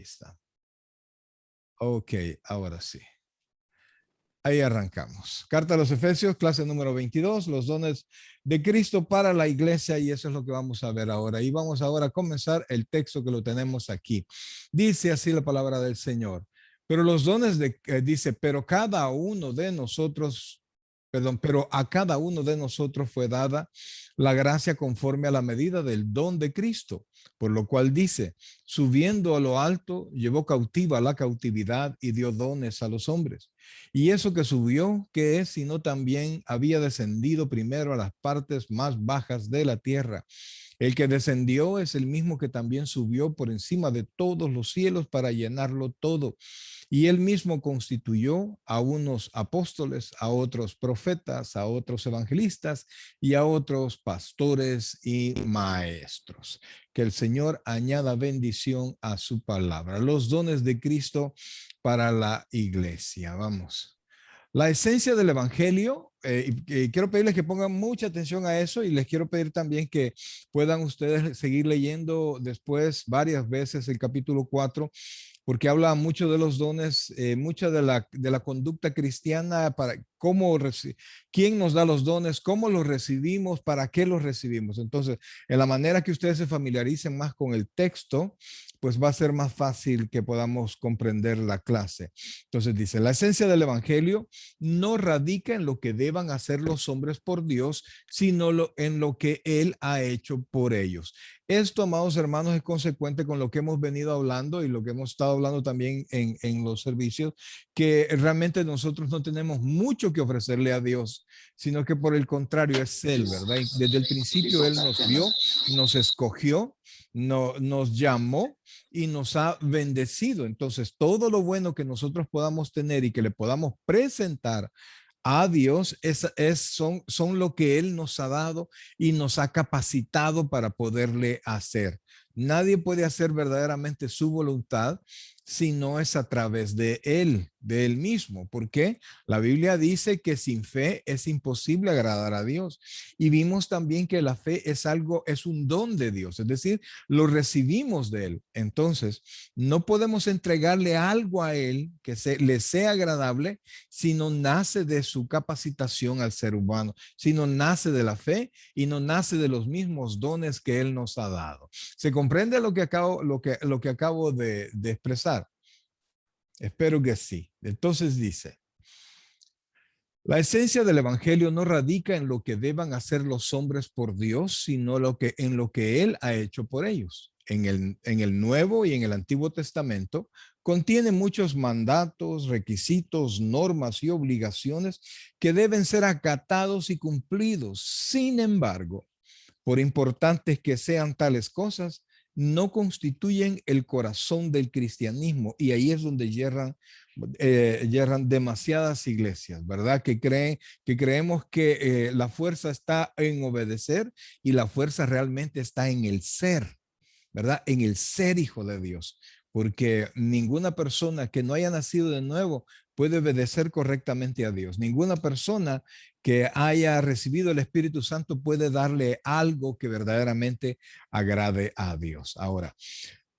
Ahí está. Ok, ahora sí. Ahí arrancamos. Carta a los Efesios, clase número 22, los dones de Cristo para la iglesia, y eso es lo que vamos a ver ahora. Y vamos ahora a comenzar el texto que lo tenemos aquí. Dice así la palabra del Señor. Pero los dones dice, pero cada uno de nosotros, perdón, pero a cada uno de nosotros fue dada la gracia conforme a la medida del don de Cristo, por lo cual dice, subiendo a lo alto, llevó cautiva la cautividad y dio dones a los hombres. Y eso que subió, ¿qué es? Sino también había descendido primero a las partes más bajas de la tierra. El que descendió es el mismo que también subió por encima de todos los cielos para llenarlo todo. Y él mismo constituyó a unos apóstoles, a otros profetas, a otros evangelistas y a otros pastores y maestros. Que el Señor añada bendición a su palabra. Los dones de Cristo para la iglesia. Vamos. La esencia del evangelio, y quiero pedirles que pongan mucha atención a eso, y les quiero pedir también que puedan ustedes seguir leyendo después varias veces el capítulo 4, porque habla mucho de los dones, mucha de la conducta cristiana, para cómo quién nos da los dones, cómo los recibimos, para qué los recibimos. Entonces, en la manera que ustedes se familiaricen más con el texto, pues va a ser más fácil que podamos comprender la clase. Entonces dice, la esencia del evangelio no radica en lo que deban hacer los hombres por Dios, sino en lo que Él ha hecho por ellos. Esto, amados hermanos, es consecuente con lo que hemos venido hablando y lo que hemos estado hablando también en los servicios, que realmente nosotros no tenemos mucho que ofrecerle a Dios, sino que por el contrario es Él, ¿verdad? Y desde el principio Él nos vio, nos escogió, nos llamó y nos ha bendecido. Entonces, todo lo bueno que nosotros podamos tener y que le podamos presentar a Dios son lo que Él nos ha dado y nos ha capacitado para poderle hacer. Nadie puede hacer verdaderamente su voluntad si no es a través de Él mismo. ¿Por qué? La Biblia dice que sin fe es imposible agradar a Dios. Y vimos también que la fe es un don de Dios, es decir, lo recibimos de Él. Entonces, no podemos entregarle algo a Él que le sea agradable si no nace de su capacitación al ser humano, si no nace de la fe y no nace de los mismos dones que Él nos ha dado. ¿Se comprende lo que acabo de expresar? Espero que sí. Entonces dice, la esencia del evangelio no radica en lo que deban hacer los hombres por Dios, sino en lo que Él ha hecho por ellos. En el Nuevo y en el Antiguo Testamento contiene muchos mandatos, requisitos, normas y obligaciones que deben ser acatados y cumplidos. Sin embargo, por importantes que sean tales cosas, no constituyen el corazón del cristianismo. Y ahí es donde yerran demasiadas iglesias, ¿verdad? Que creemos que la fuerza está en obedecer y la fuerza realmente está en el ser, ¿verdad? En el ser hijo de Dios, porque ninguna persona que no haya nacido de nuevo puede obedecer correctamente a Dios. Ninguna persona que haya recibido el Espíritu Santo puede darle algo que verdaderamente agrade a Dios. Ahora,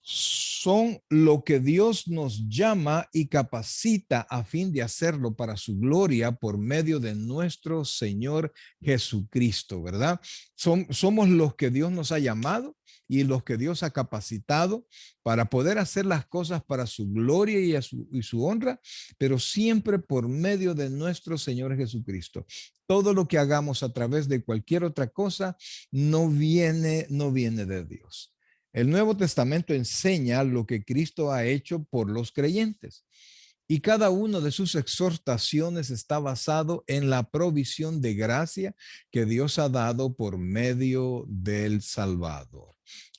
son lo que Dios nos llama y capacita a fin de hacerlo para su gloria por medio de nuestro Señor Jesucristo, ¿verdad? Somos los que Dios nos ha llamado y los que Dios ha capacitado para poder hacer las cosas para su gloria y su honra, pero siempre por medio de nuestro Señor Jesucristo. Todo lo que hagamos a través de cualquier otra cosa no viene de Dios. El Nuevo Testamento enseña lo que Cristo ha hecho por los creyentes. Y cada una de sus exhortaciones está basado en la provisión de gracia que Dios ha dado por medio del Salvador.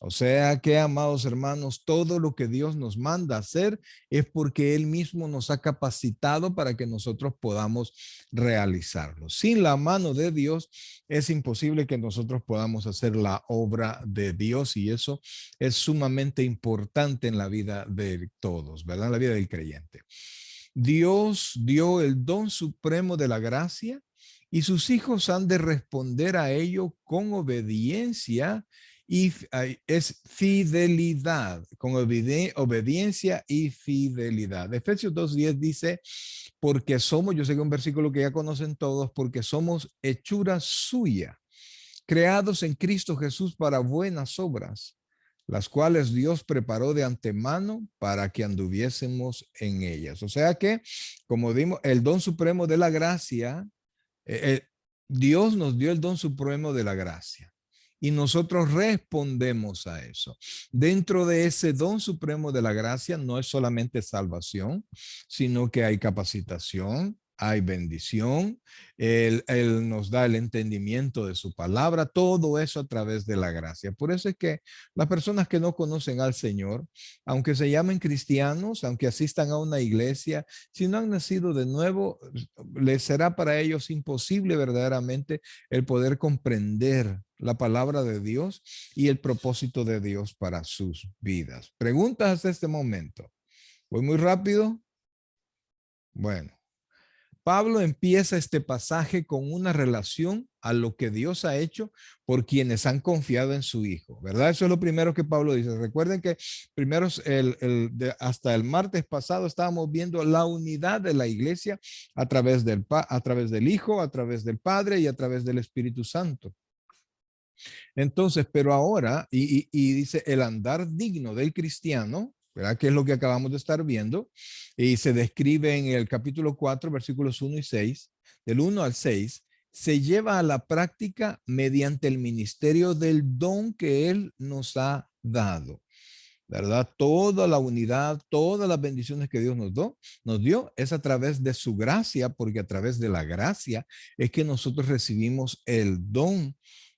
O sea que, amados hermanos, todo lo que Dios nos manda hacer es porque Él mismo nos ha capacitado para que nosotros podamos realizarlo. Sin la mano de Dios es imposible que nosotros podamos hacer la obra de Dios, y eso es sumamente importante en la vida de todos, ¿verdad? En la vida del creyente. Dios dio el don supremo de la gracia y sus hijos han de responder a ello con obediencia es fidelidad, con obediencia y fidelidad. Efesios 2:10 dice, porque somos, yo sé que es un versículo que ya conocen todos, porque somos hechura suya, creados en Cristo Jesús para buenas obras, las cuales Dios preparó de antemano para que anduviésemos en ellas. O sea que, como dimos, el don supremo de la gracia, Dios nos dio el don supremo de la gracia. Y nosotros respondemos a eso. Dentro de ese don supremo de la gracia no es solamente salvación, sino que hay capacitación, hay bendición, él nos da el entendimiento de su palabra, todo eso a través de la gracia. Por eso es que las personas que no conocen al Señor, aunque se llamen cristianos, aunque asistan a una iglesia, si no han nacido de nuevo, les será para ellos imposible verdaderamente el poder comprender la palabra de Dios y el propósito de Dios para sus vidas. ¿Preguntas hasta este momento? ¿Voy muy rápido? Bueno. Pablo empieza este pasaje con una relación a lo que Dios ha hecho por quienes han confiado en su Hijo, ¿verdad? Eso es lo primero que Pablo dice. Recuerden que primero, hasta el martes pasado estábamos viendo la unidad de la iglesia a través del Hijo, a través del Padre y a través del Espíritu Santo. Entonces, pero ahora, y dice el andar digno del cristiano, ¿verdad? Que es lo que acabamos de estar viendo, y se describe en el capítulo 4, versículos 1 y 6, del 1 al 6, se lleva a la práctica mediante el ministerio del don que Él nos ha dado, ¿verdad? Toda la unidad, todas las bendiciones que Dios nos dio es a través de su gracia, porque a través de la gracia es que nosotros recibimos el don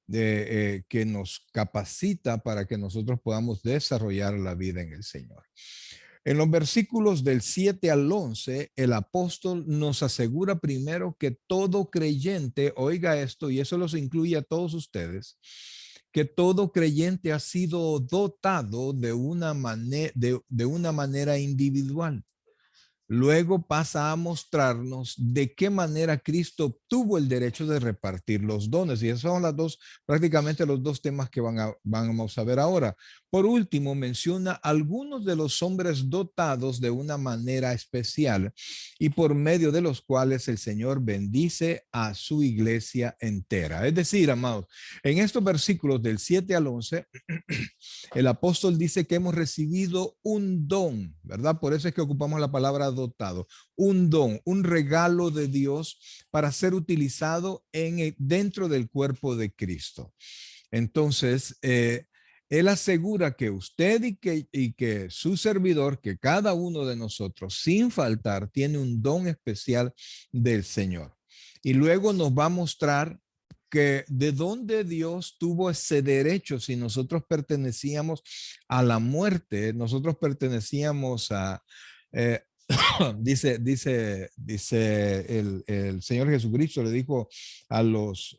que nos capacita para que nosotros podamos desarrollar la vida en el Señor. En los versículos del 7 al 11, el apóstol nos asegura primero que todo creyente, oiga esto, y eso los incluye a todos ustedes, que todo creyente ha sido dotado de una manera individual. Luego pasa a mostrarnos de qué manera Cristo obtuvo el derecho de repartir los dones. Y esos son prácticamente los dos temas que vamos a ver ahora. Por último, menciona algunos de los hombres dotados de una manera especial y por medio de los cuales el Señor bendice a su iglesia entera. Es decir, amados, en estos versículos del 7 al 11, el apóstol dice que hemos recibido un don, ¿verdad? Por eso es que ocupamos la palabra dotado, un don, un regalo de Dios para ser utilizado dentro del cuerpo de Cristo. Entonces, él asegura que usted y que su servidor, que cada uno de nosotros, sin faltar, tiene un don especial del Señor. Y luego nos va a mostrar que de dónde Dios tuvo ese derecho si nosotros pertenecíamos a la muerte, nosotros pertenecíamos a, dice el Señor Jesucristo, le dijo a los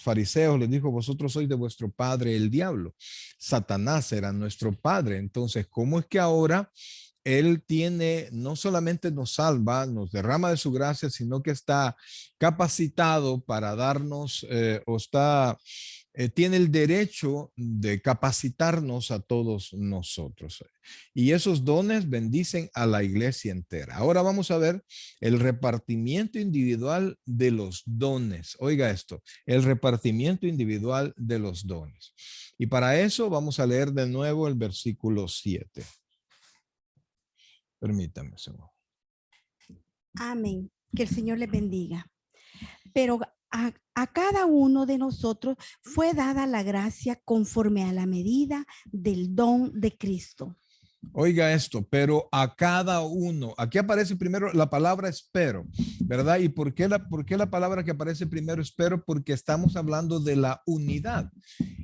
fariseos, les dijo, vosotros sois de vuestro padre el diablo. Satanás era nuestro padre. Entonces, ¿cómo es que ahora Él no solamente nos salva, nos derrama de su gracia, sino que está capacitado para darnos, tiene el derecho de capacitarnos a todos nosotros? Y esos dones bendicen a la iglesia entera. Ahora vamos a ver el repartimiento individual de los dones. Oiga esto, el repartimiento individual de los dones. Y para eso vamos a leer de nuevo el versículo 7. Permítame, Señor. Amén. Que el Señor les bendiga. Pero a cada uno de nosotros fue dada la gracia conforme a la medida del don de Cristo. Oiga esto, pero a cada uno, aquí aparece primero la palabra espero, ¿verdad? ¿Y por qué la palabra que aparece primero espero? Porque estamos hablando de la unidad.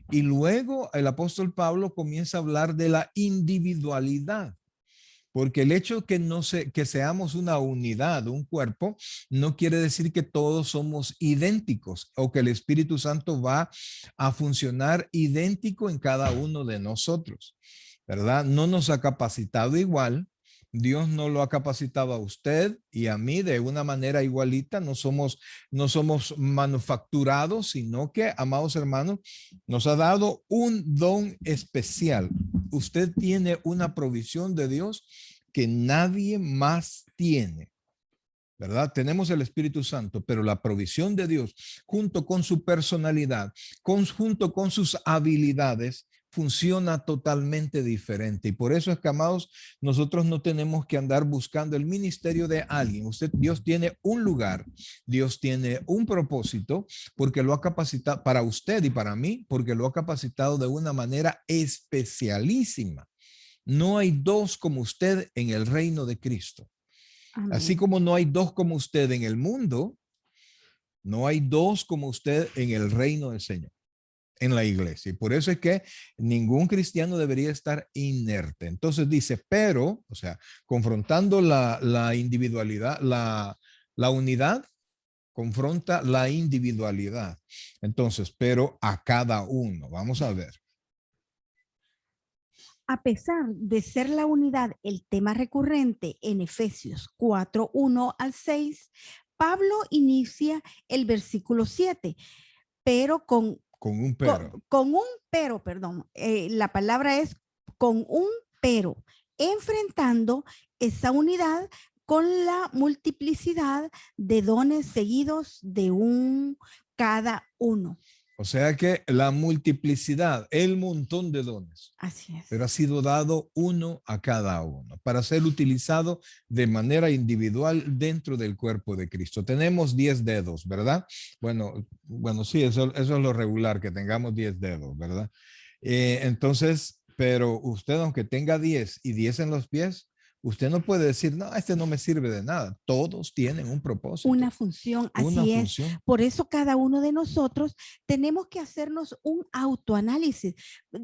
Y luego el apóstol Pablo comienza a hablar de la individualidad. Porque el hecho que seamos una unidad, un cuerpo, no quiere decir que todos somos idénticos o que el Espíritu Santo va a funcionar idéntico en cada uno de nosotros, ¿verdad? No nos ha capacitado igual, Dios no lo ha capacitado a usted y a mí de una manera igualita. No somos manufacturados, sino que, amados hermanos, nos ha dado un don especial. Usted tiene una provisión de Dios que nadie más tiene. ¿Verdad? Tenemos el Espíritu Santo, pero la provisión de Dios, junto con su personalidad, junto con sus habilidades, funciona totalmente diferente. Y por eso es que, amados, nosotros no tenemos que andar buscando el ministerio de alguien. Dios tiene un lugar, Dios tiene un propósito, porque lo ha capacitado para usted y para mí, porque lo ha capacitado de una manera especialísima. No hay dos como usted en el reino de Cristo. Así Amén. como no hay dos como usted en el mundo, no hay dos como usted en el reino del Señor, en la iglesia. Y por eso es que ningún cristiano debería estar inerte. Entonces dice, pero, o sea, confrontando la individualidad, la unidad, confronta la individualidad. Entonces, pero a cada uno, vamos a ver. A pesar de ser la unidad el tema recurrente en Efesios 4, 1 al 6, Pablo inicia el versículo 7, pero Con un pero. con un pero, perdón, la palabra es con un pero, enfrentando esa unidad con la multiplicidad de dones seguidos de un cada uno. O sea que la multiplicidad, el montón de dones, Así es. pero ha sido dado uno a cada uno para ser utilizado de manera individual dentro del cuerpo de Cristo. Tenemos 10 dedos, ¿verdad? Bueno, sí, eso es lo regular, que tengamos 10 dedos, ¿verdad? Entonces, pero usted, aunque tenga 10 y 10 en los pies, usted no puede decir, no, este no me sirve de nada. Todos tienen un propósito. Una función, Una así es. función. Por eso cada uno de nosotros tenemos que hacernos un autoanálisis.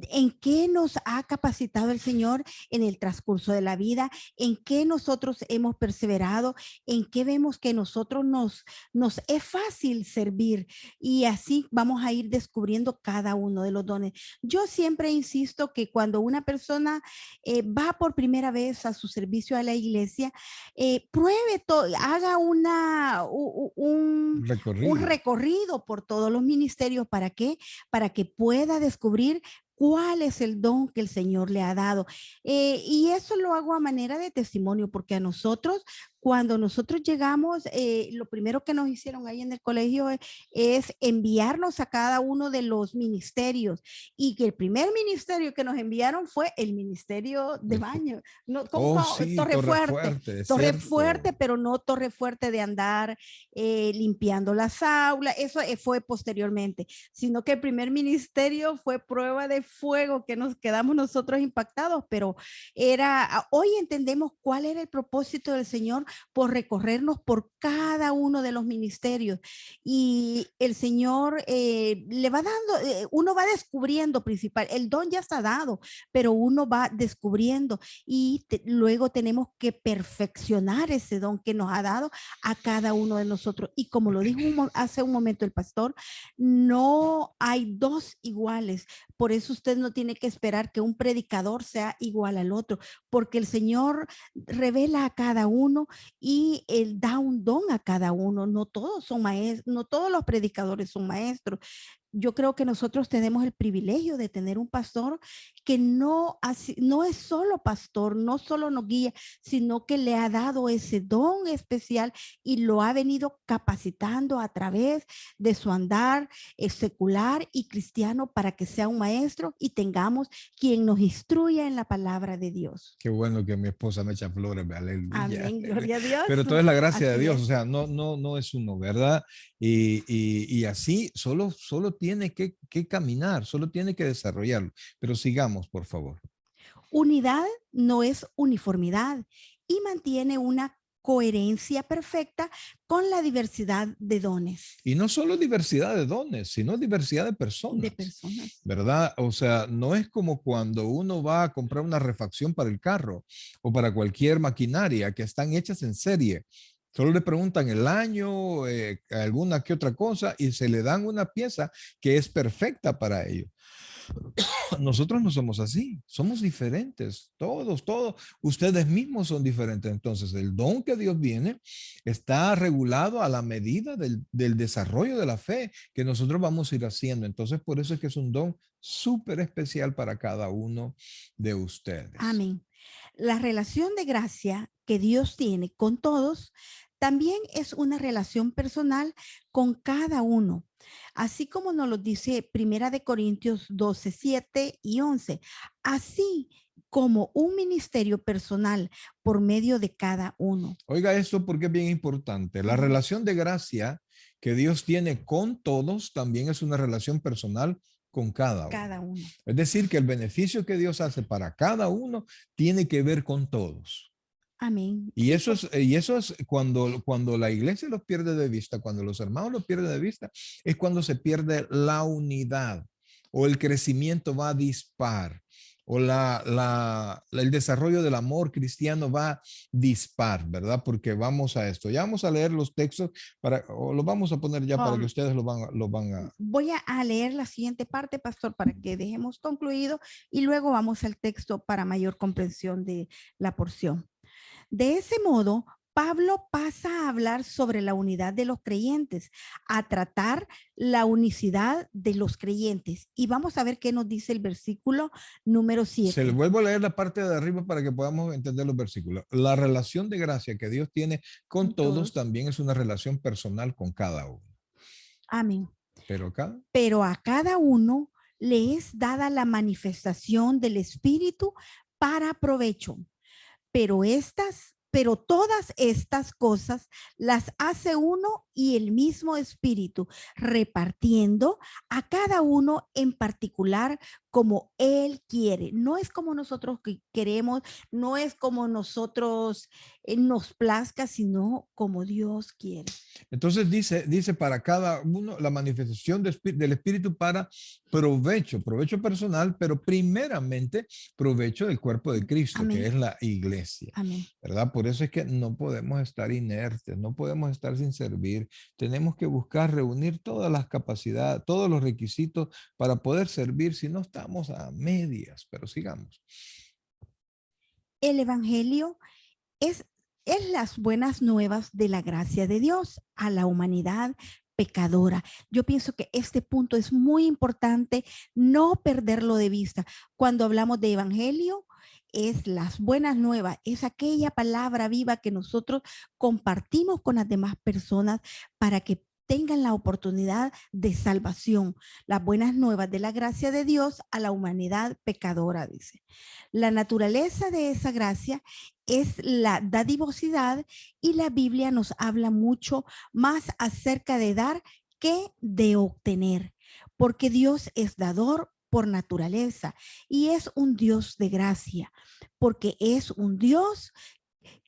¿En qué nos ha capacitado el Señor en el transcurso de la vida? ¿En qué nosotros hemos perseverado? ¿En qué vemos que nosotros nos es fácil servir? Y así vamos a ir descubriendo cada uno de los dones. Yo siempre insisto que cuando una persona va por primera vez a su servicio a la iglesia, pruebe todo, haga un recorrido por todos los ministerios. ¿Para qué? Para que pueda descubrir cuál es el don que el Señor le ha dado. Y eso lo hago a manera de testimonio, porque a nosotros, cuando nosotros llegamos, lo primero que nos hicieron ahí en el colegio es enviarnos a cada uno de los ministerios, y que el primer ministerio que nos enviaron fue el ministerio de baño. No, oh, sí, Torre Fuerte. Fuerte, Torre cierto. Fuerte, pero no Torre Fuerte de andar limpiando las aulas. Eso fue posteriormente, sino que el primer ministerio fue Prueba de Fuego, que nos quedamos nosotros impactados, pero hoy entendemos cuál era el propósito del Señor por recorrernos por cada uno de los ministerios, y el Señor le va dando, uno va descubriendo principal, el don ya está dado, pero uno va descubriendo, y luego tenemos que perfeccionar ese don que nos ha dado a cada uno de nosotros. Y como lo dijo hace un momento el pastor, no hay dos iguales. Por eso usted no tiene que esperar que un predicador sea igual al otro, porque el Señor revela a cada uno y Él da un don a cada uno. No todos son maestros, no todos los predicadores son maestros. Yo creo que nosotros tenemos el privilegio de tener un pastor que no es solo pastor, no solo nos guía, sino que le ha dado ese don especial y lo ha venido capacitando a través de su andar secular y cristiano, para que sea un maestro y tengamos quien nos instruya en la palabra de Dios. Qué bueno que mi esposa me echa flores, aleluya. Amén, gloria a Dios. Pero todo es la gracia Así de Dios, es. o sea, no es uno, ¿verdad? Y así solo tiene que caminar, solo tiene que desarrollarlo. Pero sigamos, por favor. Unidad no es uniformidad y mantiene una coherencia perfecta con la diversidad de dones. Y no solo diversidad de dones, sino diversidad de personas. De personas. ¿Verdad? O sea, no es como cuando uno va a comprar una refacción para el carro o para cualquier maquinaria que están hechas en serie. Solo le preguntan el año, alguna que otra cosa, y se le dan una pieza que es perfecta para ello. Nosotros no somos así, somos diferentes, todos, ustedes mismos son diferentes. Entonces, el don que Dios viene está regulado a la medida del desarrollo de la fe que nosotros vamos a ir haciendo. Entonces, por eso es que es un don súper especial para cada uno de ustedes. Amén. La relación de gracia que Dios tiene con todos también es una relación personal con cada uno. Así como nos lo dice Primera de Corintios 12, 7 y 11. Así como un ministerio personal por medio de cada uno. Oiga esto porque es bien importante. La Ujú. relación de gracia que Dios tiene con todos también es una relación personal con cada uno. Cada uno. Es decir, que el beneficio que Dios hace para cada uno tiene que ver con todos. Amén. Y Sí, eso es cuando la iglesia los pierde de vista, cuando los hermanos los pierden de vista, es cuando se pierde la unidad o el crecimiento va a dispar o el desarrollo del amor cristiano va a dispar, ¿verdad? Porque vamos a esto. Ya vamos a leer los textos o los vamos a poner ya para que ustedes lo van a... voy a leer la siguiente parte, pastor, para que dejemos concluido y luego vamos al texto para mayor comprensión de la porción. De ese modo, Pablo pasa a hablar sobre la unidad de los creyentes, a tratar la unicidad de los creyentes. Y vamos a ver qué nos dice el versículo número Se le 7. vuelvo a leer la parte de arriba para que podamos entender los versículos. La relación de gracia que Dios tiene con todos Todos. también es una relación personal con cada uno. Amén. Pero acá, Pero a cada uno le es dada la manifestación del Espíritu para provecho. Pero todas estas cosas las hace uno y el mismo Espíritu, repartiendo a cada uno en particular como Él quiere. No es como nosotros queremos, no es como nosotros nos plazca, sino como Dios quiere. entonces dice para cada uno la manifestación del Espíritu para provecho personal, pero primeramente provecho del cuerpo de Cristo, Amén. que es la iglesia, Amén. ¿verdad? Por eso es que no podemos estar inertes, no podemos estar sin servir. Tenemos que buscar reunir todas las capacidades, todos los requisitos para poder servir, si no estamos a medias, pero sigamos. El Evangelio es las buenas nuevas de la gracia de Dios a la humanidad pecadora. Yo pienso que este punto es muy importante no perderlo de vista. Cuando hablamos de evangelio, es las buenas nuevas, es aquella palabra viva que nosotros compartimos con las demás personas para que tengan la oportunidad de salvación, las buenas nuevas de la gracia de Dios a la humanidad pecadora, dice. La naturaleza de esa gracia es la dadivosidad y la Biblia nos habla mucho más acerca de dar que de obtener, porque Dios es dador por naturaleza y es un Dios de gracia, porque es un Dios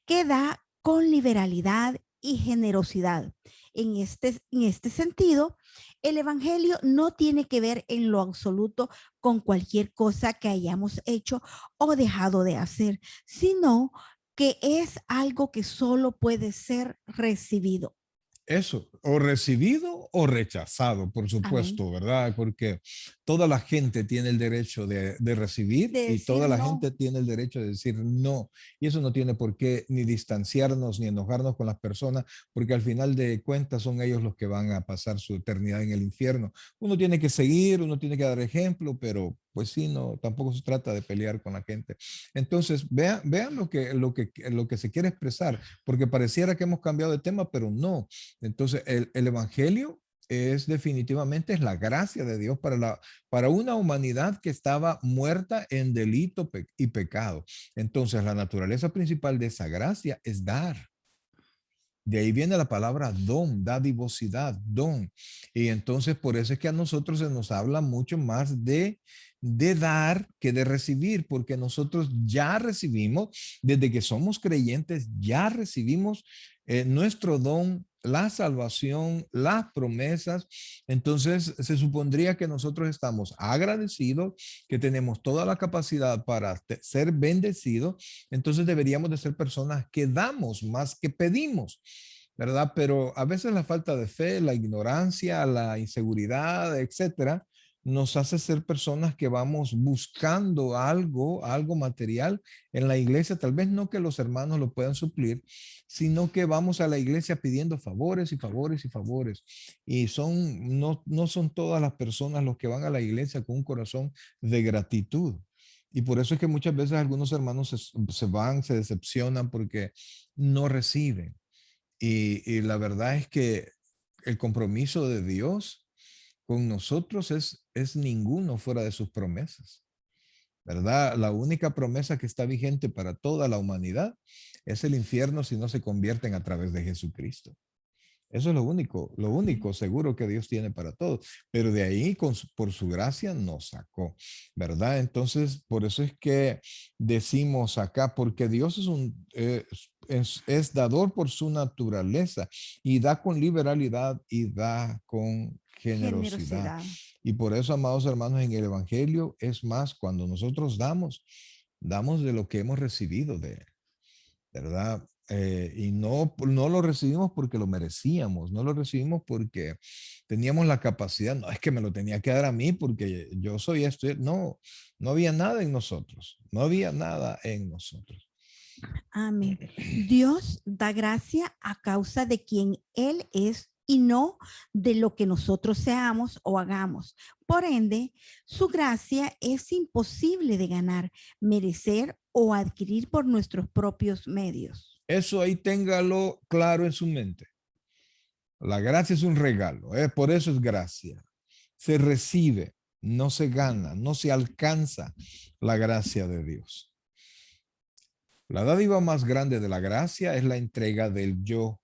que da con liberalidad y generosidad. En este sentido, el Evangelio no tiene que ver en lo absoluto con cualquier cosa que hayamos hecho o dejado de hacer, sino que es algo que solo puede ser recibido. Eso, o recibido o rechazado, por Amén. supuesto, ¿verdad? Porque toda la gente tiene el derecho de recibir De y decir toda la no. gente tiene el derecho de decir no. Y eso no tiene por qué ni distanciarnos ni enojarnos con las personas, porque al final de cuentas son ellos los que van a pasar su eternidad en el infierno. Uno tiene que seguir, uno tiene que dar ejemplo, pero pues sí, no, tampoco se trata de pelear con la gente. Entonces, vean lo que se quiere expresar, porque pareciera que hemos cambiado de tema, pero no. Entonces, el evangelio es definitivamente es la gracia de Dios para una humanidad que estaba muerta en delito y pecado. Entonces, la naturaleza principal de esa gracia es dar. De ahí viene la palabra don, dadivosidad, don. Y entonces por eso es que a nosotros se nos habla mucho más de dar que de recibir, porque nosotros ya recibimos, desde que somos creyentes, ya recibimos nuestro don, la salvación, las promesas. Entonces se supondría que nosotros estamos agradecidos, que tenemos toda la capacidad para ser bendecidos. Entonces deberíamos de ser personas que damos más que pedimos, ¿verdad? Pero a veces la falta de fe, la ignorancia, la inseguridad, etcétera, nos hace ser personas que vamos buscando algo material en la iglesia, tal vez no que los hermanos lo puedan suplir, sino que vamos a la iglesia pidiendo favores y favores y favores. Y no son todas las personas los que van a la iglesia con un corazón de gratitud. Y por eso es que muchas veces algunos hermanos se van, se decepcionan porque no reciben. Y la verdad es que el compromiso de Dios con nosotros es ninguno fuera de sus promesas, ¿verdad? La única promesa que está vigente para toda la humanidad es el infierno si no se convierten a través de Jesucristo. Eso es lo único seguro que Dios tiene para todos. Pero de ahí, por su gracia, nos sacó, ¿verdad? Entonces, por eso es que decimos acá, porque Dios es dador por su naturaleza y da con liberalidad y da con generosidad. Generosidad. Y por eso, amados hermanos, en el Evangelio es más, cuando nosotros damos de lo que hemos recibido de él, ¿verdad? Y no lo recibimos porque lo merecíamos, no lo recibimos porque teníamos la capacidad, no es que me lo tenía que dar a mí porque yo soy esto, no, no había nada en nosotros, no había nada en nosotros. Amén. Dios da gracia a causa de quien Él es y no de lo que nosotros seamos o hagamos. Por ende, su gracia es imposible de ganar, merecer o adquirir por nuestros propios medios. Eso ahí téngalo claro en su mente. La gracia es un regalo, por eso es gracia. Se recibe, no se gana, no se alcanza la gracia de Dios. La dádiva más grande de la gracia es la entrega del yo.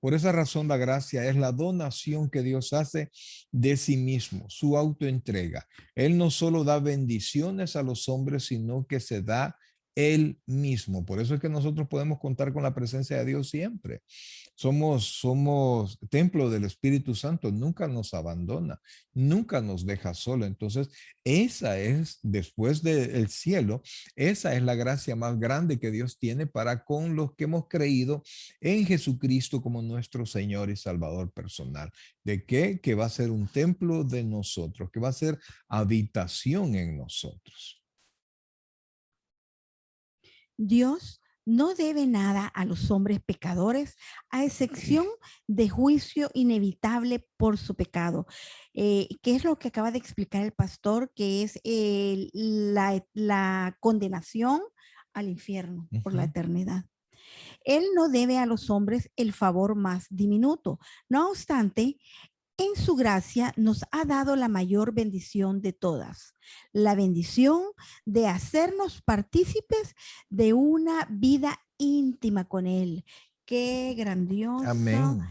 Por esa razón, la gracia es la donación que Dios hace de sí mismo, su autoentrega. Él no solo da bendiciones a los hombres, sino que se da él mismo. Por eso es que nosotros podemos contar con la presencia de Dios siempre. Somos templo del Espíritu Santo, nunca nos abandona, nunca nos deja solo. Entonces, esa es, después del cielo, esa es la gracia más grande que Dios tiene para con los que hemos creído en Jesucristo como nuestro Señor y Salvador personal. ¿De qué? Que va a ser un templo de nosotros, que va a ser habitación en nosotros. Dios no debe nada a los hombres pecadores, a excepción de juicio inevitable por su pecado. ¿Qué es lo que acaba de explicar el pastor? Que es la condenación al infierno por la eternidad. Él no debe a los hombres el favor más diminuto. No obstante, en su gracia nos ha dado la mayor bendición de todas, la bendición de hacernos partícipes de una vida íntima con Él. Qué grandiosa Amén.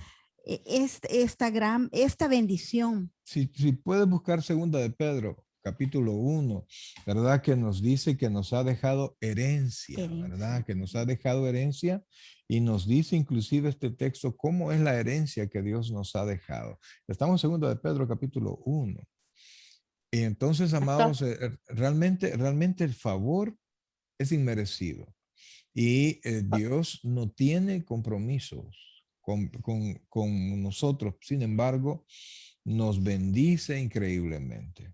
esta bendición. Si puedes buscar segunda de Pedro, capítulo 1, ¿verdad? Que nos dice que nos ha dejado herencia, ¿verdad? Que nos ha dejado herencia y nos dice inclusive este texto cómo es la herencia que Dios nos ha dejado. Estamos en segunda de Pedro, capítulo 1. Y entonces, amados, realmente el favor es inmerecido y Dios no tiene compromisos con nosotros. Sin embargo, nos bendice increíblemente.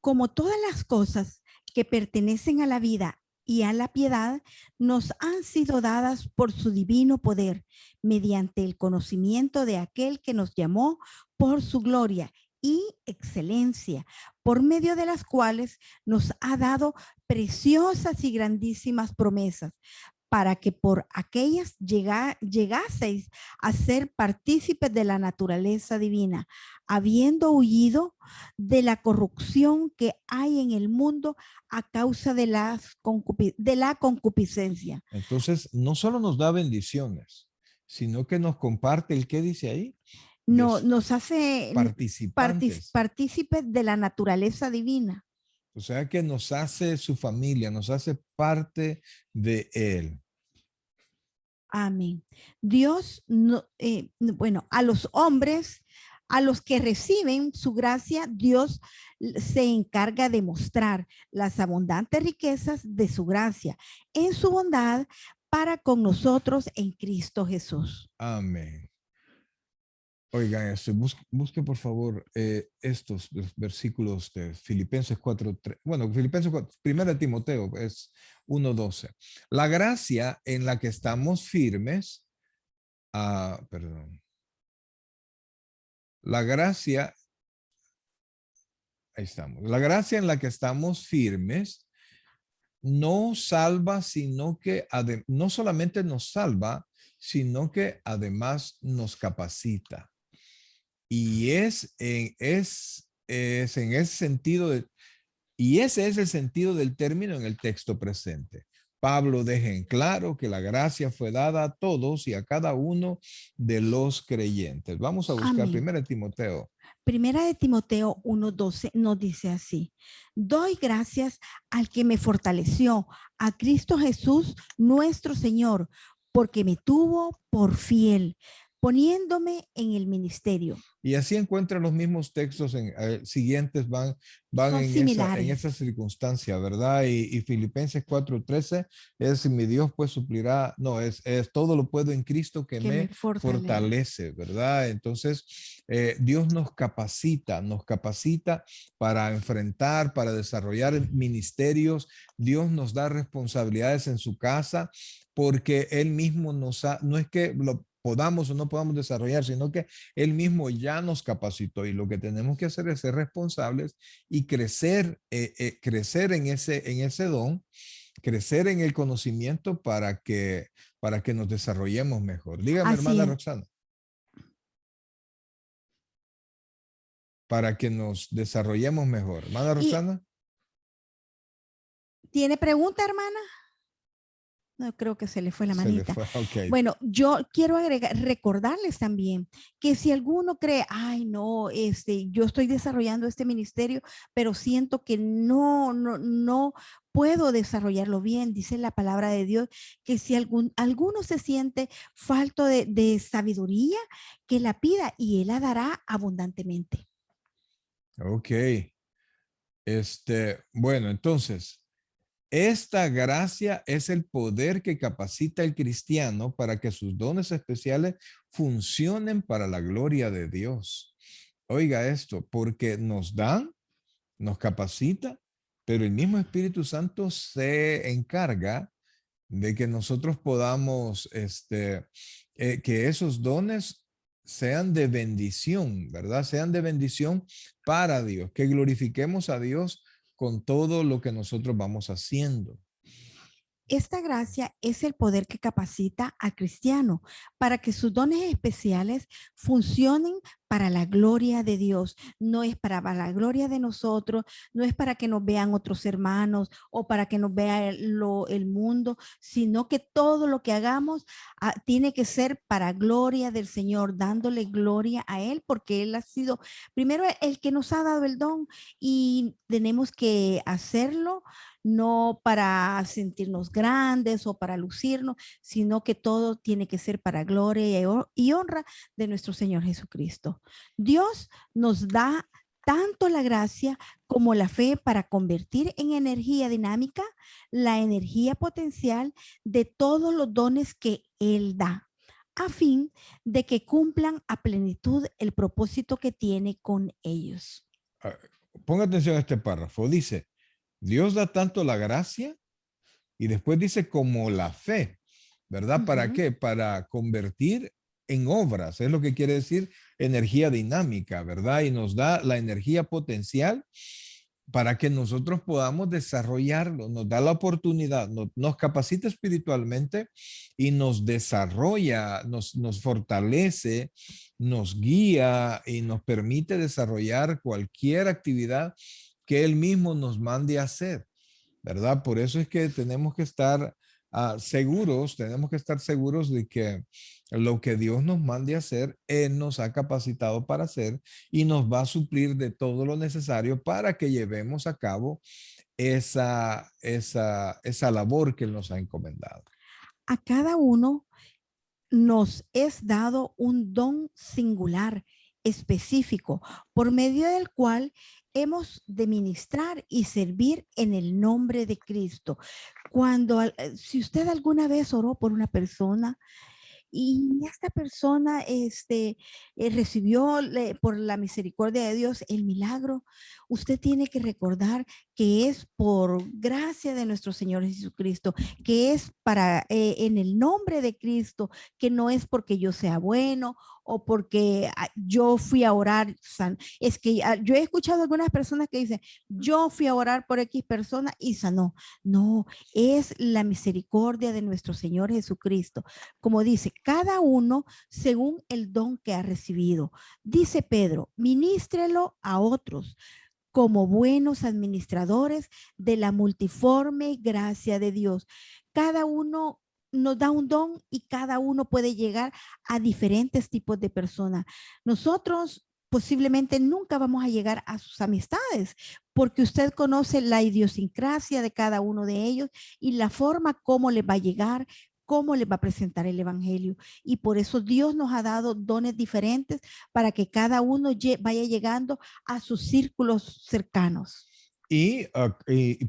Como todas las cosas que pertenecen a la vida y a la piedad, nos han sido dadas por su divino poder, mediante el conocimiento de aquel que nos llamó por su gloria y excelencia, por medio de las cuales nos ha dado preciosas y grandísimas promesas, para que por aquellas llegaseis a ser partícipes de la naturaleza divina, habiendo huido de la corrupción que hay en el mundo a causa de la concupiscencia. Entonces, no solo nos da bendiciones, sino que nos comparte el que dice ahí. No, nos hace partícipes de la naturaleza divina. O sea que nos hace su familia, nos hace parte de él. Amén. Dios, bueno, a los hombres, a los que reciben su gracia, Dios se encarga de mostrar las abundantes riquezas de su gracia en su bondad para con nosotros en Cristo Jesús. Amén. Oigan, busque por favor estos versículos de Filipenses 4:3. Bueno, Filipenses 4, 1 Timoteo es 1:12. La gracia en la que estamos firmes, perdón. La gracia, ahí estamos. La gracia en la que estamos firmes no salva, sino que no solamente nos salva, sino que además nos capacita. Y es en ese sentido, y ese es el sentido del término en el texto presente. Pablo deja en claro que la gracia fue dada a todos y a cada uno de los creyentes. Vamos a buscar Amén. 1 Timoteo. Primera de Timoteo 1:12 nos dice así: doy gracias al que me fortaleció, a Cristo Jesús, nuestro Señor, porque me tuvo por fiel, poniéndome en el ministerio. Y así encuentra los mismos textos siguientes, van Son en similares. esa circunstancia, ¿verdad? Y Filipenses 4:13 es mi Dios pues suplirá, no, es todo lo puedo en Cristo que Que me me fortalece. fortalece, ¿verdad? Entonces, Dios nos capacita para enfrentar, para desarrollar ministerios. Dios nos da responsabilidades en su casa porque Él mismo no es que lo podamos o no podamos desarrollar, sino que Él mismo ya nos capacitó y lo que tenemos que hacer es ser responsables y crecer en ese don, crecer en el conocimiento para que nos desarrollemos mejor. Dígame, Así hermana es. Roxana, para que nos desarrollemos mejor. Hermana ¿Y Roxana. tiene pregunta, hermana? No, creo que se le fue la Se le manita. fue, ok. Bueno, yo quiero recordarles también que si alguno cree, ay, no, yo estoy desarrollando este ministerio, pero siento que no puedo desarrollarlo bien, dice la palabra de Dios, que si alguno se siente falto de sabiduría, que la pida y él la dará abundantemente. Ok. Bueno, entonces, esta gracia es el poder que capacita al cristiano para que sus dones especiales funcionen para la gloria de Dios. Oiga esto, porque nos capacita, pero el mismo Espíritu Santo se encarga de que nosotros podamos, que esos dones sean de bendición, ¿verdad? Sean de bendición para Dios, que glorifiquemos a Dios con todo lo que nosotros vamos haciendo. Esta gracia es el poder que capacita al cristiano para que sus dones especiales funcionen para la gloria de Dios. No es para la gloria de nosotros, no es para que nos vean otros hermanos o para que nos vea el mundo, sino que todo lo que hagamos tiene que ser para gloria del Señor, dándole gloria a Él, porque Él ha sido primero el que nos ha dado el don y tenemos que hacerlo no para sentirnos grandes o para lucirnos, sino que todo tiene que ser para gloria y honra de nuestro Señor Jesucristo. Dios nos da tanto la gracia como la fe para convertir en energía dinámica la energía potencial de todos los dones que Él da, a fin de que cumplan a plenitud el propósito que tiene con ellos. Ponga atención a este párrafo. Dice, Dios da tanto la gracia y después dice como la fe, ¿verdad? ¿Para qué? Para convertir en obras, es lo que quiere decir energía dinámica, ¿verdad? Y nos da la energía potencial para que nosotros podamos desarrollarlo, nos da la oportunidad, nos capacita espiritualmente y nos desarrolla, nos fortalece, nos guía y nos permite desarrollar cualquier actividad que Él mismo nos mande a hacer, ¿verdad? Por eso es que tenemos que estar tenemos que estar seguros de que lo que Dios nos mande a hacer, Él nos ha capacitado para hacer y nos va a suplir de todo lo necesario para que llevemos a cabo esa labor que Él nos ha encomendado. A cada uno nos es dado un don singular, específico, por medio del cual hemos de ministrar y servir en el nombre de Cristo. Si usted alguna vez oró por una persona y esta persona recibió por la misericordia de Dios el milagro. Usted tiene que recordar que es por gracia de nuestro Señor Jesucristo, que es para en el nombre de Cristo, que no es porque yo sea bueno o porque yo fui a orar. Es que yo he escuchado algunas personas que dicen, yo fui a orar por X persona y sanó. No, es la misericordia de nuestro Señor Jesucristo. Como dice, cada uno según el don que ha recibido. Dice Pedro, ministrelo a otros como buenos administradores de la multiforme gracia de Dios. Cada uno nos da un don y cada uno puede llegar a diferentes tipos de personas. Nosotros posiblemente nunca vamos a llegar a sus amistades porque usted conoce la idiosincrasia de cada uno de ellos y la forma como les va a llegar, cómo les va a presentar el evangelio. Y por eso Dios nos ha dado dones diferentes para que cada uno vaya llegando a sus círculos cercanos. Y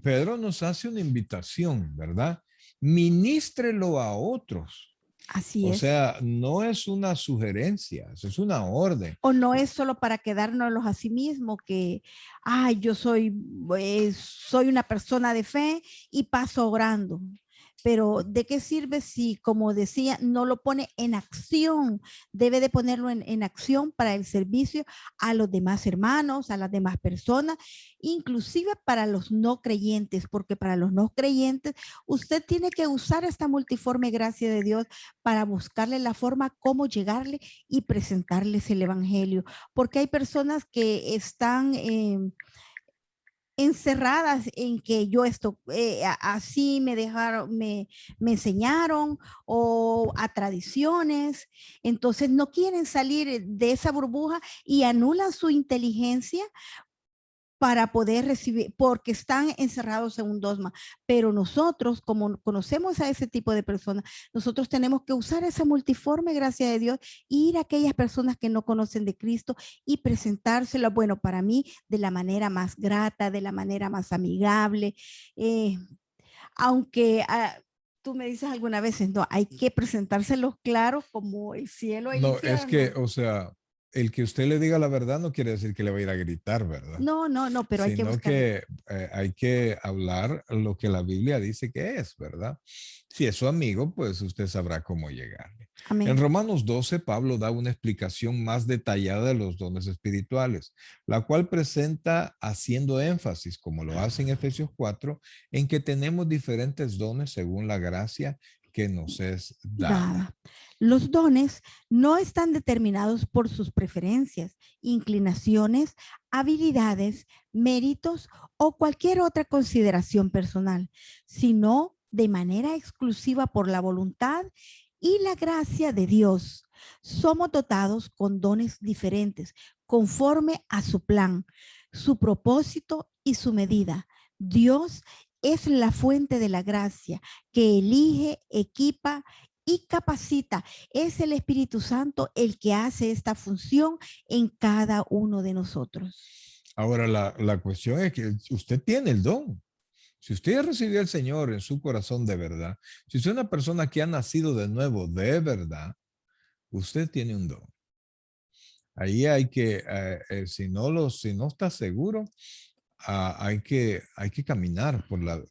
Pedro nos hace una invitación, ¿verdad? Ministrelo a otros. Así O es. sea, no es una sugerencia, es una orden. O no es solo para quedárnoslos a sí mismo, que, ay, yo soy una persona de fe y paso orando. Pero ¿de qué sirve si, como decía, no lo pone en acción? Debe de ponerlo en acción para el servicio a los demás hermanos, a las demás personas, inclusive para los no creyentes, porque para los no creyentes usted tiene que usar esta multiforme gracia de Dios para buscarle la forma cómo llegarle y presentarles el evangelio, porque hay personas que están encerradas en que yo esto así me dejaron, me enseñaron o a tradiciones, entonces no quieren salir de esa burbuja y anulan su inteligencia para poder recibir, porque están encerrados en un dogma. Pero nosotros, como conocemos a ese tipo de personas, nosotros tenemos que usar esa multiforme gracia de Dios, ir a aquellas personas que no conocen de Cristo y presentárselo, bueno, para mí, de la manera más grata, de la manera más amigable. Eh, aunque tú me dices alguna vez, no, hay que presentárselos claro como el cielo e No, es que, infierno. o sea, el que usted le diga la verdad no quiere decir que le va a ir a gritar, ¿verdad? No, no, no, pero hay que Sino buscarle. que hay que hablar lo que la Biblia dice que es, ¿verdad? Si es su amigo, pues usted sabrá cómo llegarle. En Amén. Romanos 12, Pablo da una explicación más detallada de los dones espirituales, la cual presenta haciendo énfasis, como lo hace en Efesios 4, en que tenemos diferentes dones según la gracia que nos es dada. Dada. Los dones no están determinados por sus preferencias, inclinaciones, habilidades, méritos o cualquier otra consideración personal, sino de manera exclusiva por la voluntad y la gracia de Dios. Somos dotados con dones diferentes, conforme a su plan, su propósito y su medida. Dios es la fuente de la gracia que elige, equipa y capacita. Es el Espíritu Santo el que hace esta función en cada uno de nosotros. Ahora, la cuestión es que usted tiene el don. Si usted ya recibió al Señor en su corazón de verdad, si usted es una persona que ha nacido de nuevo de verdad, usted tiene un don. Ahí hay que, si no está seguro, hay que caminar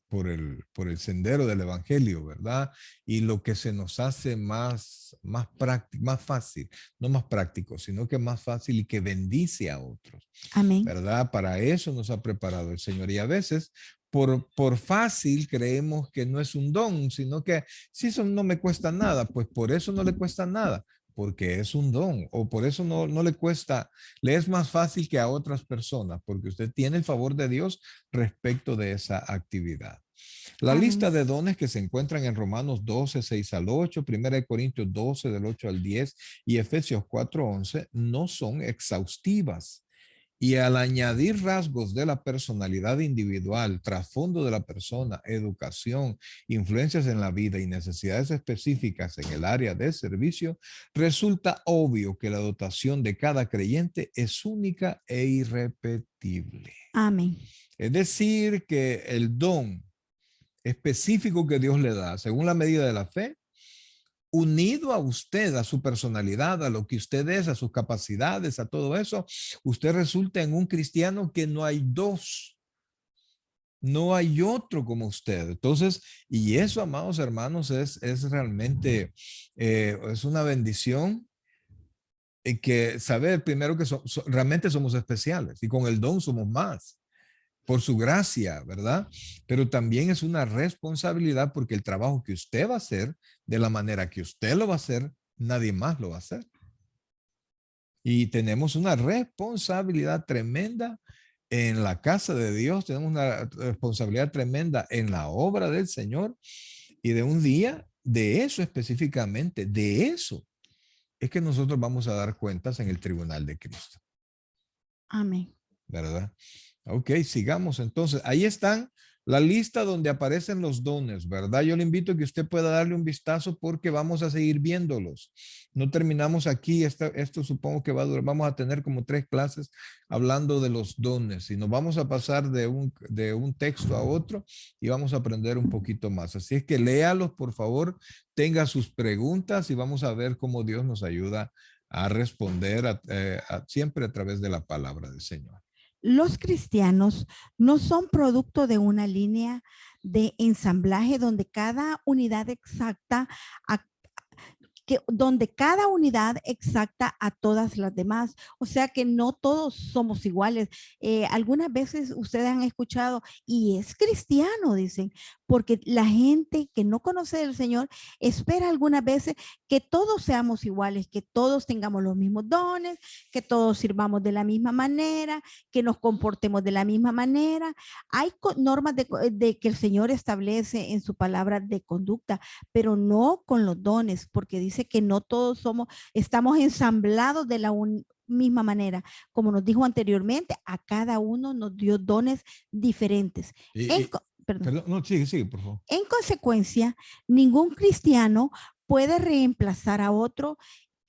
por el sendero del Evangelio, ¿verdad? Y lo que se nos hace más práctico, más fácil, no más práctico, sino que más fácil y que bendice a otros, Amén. ¿verdad? Para eso nos ha preparado el Señor. Y a veces, por fácil, creemos que no es un don, sino que si eso no me cuesta nada, pues por eso no le cuesta nada, porque es un don, o por eso no le cuesta, le es más fácil que a otras personas, porque usted tiene el favor de Dios respecto de esa actividad. La Amén. lista de dones que se encuentran en Romanos 12, 6 al 8, 1 Corintios 12, del 8 al 10 y Efesios 4, 11 no son exhaustivas. Y al añadir rasgos de la personalidad individual, trasfondo de la persona, educación, influencias en la vida y necesidades específicas en el área de servicio, resulta obvio que la dotación de cada creyente es única e irrepetible. Amén. Es decir, que el don específico que Dios le da, según la medida de la fe, unido a usted, a su personalidad, a lo que usted es, a sus capacidades, a todo eso, usted resulta en un cristiano que no hay dos. No hay otro como usted. Entonces, y eso, amados hermanos, es realmente, es una bendición que saber primero que realmente somos especiales y con el don somos más por su gracia, ¿verdad? Pero también es una responsabilidad porque el trabajo que usted va a hacer, de la manera que usted lo va a hacer, nadie más lo va a hacer. Y tenemos una responsabilidad tremenda en la casa de Dios, tenemos una responsabilidad tremenda en la obra del Señor y de un día, de eso específicamente, de eso es que nosotros vamos a dar cuentas en el tribunal de Cristo. Amén. ¿Verdad? Ok, sigamos entonces. Ahí están la lista donde aparecen los dones, ¿verdad? Yo le invito a que usted pueda darle un vistazo porque vamos a seguir viéndolos. No terminamos aquí, esto supongo que va a durar, vamos a tener como 3 clases hablando de los dones y nos vamos a pasar de un texto a otro y vamos a aprender un poquito más. Así es que léalos, por favor, tenga sus preguntas y vamos a ver cómo Dios nos ayuda a responder siempre a través de la palabra del Señor. Los cristianos no son producto de una línea de ensamblaje donde cada unidad exacta donde cada unidad exacta a todas las demás. O sea que no todos somos iguales. Algunas veces ustedes han escuchado, y es cristiano, dicen, porque la gente que no conoce del Señor espera algunas veces que todos seamos iguales, que todos tengamos los mismos dones, que todos sirvamos de la misma manera, que nos comportemos de la misma manera. Hay normas de que el Señor establece en su palabra de conducta, pero no con los dones, porque dice que no todos estamos ensamblados de la misma manera. Como nos dijo anteriormente, a cada uno nos dio dones diferentes. Perdón, no, sigue, por favor. En consecuencia, ningún cristiano puede reemplazar a otro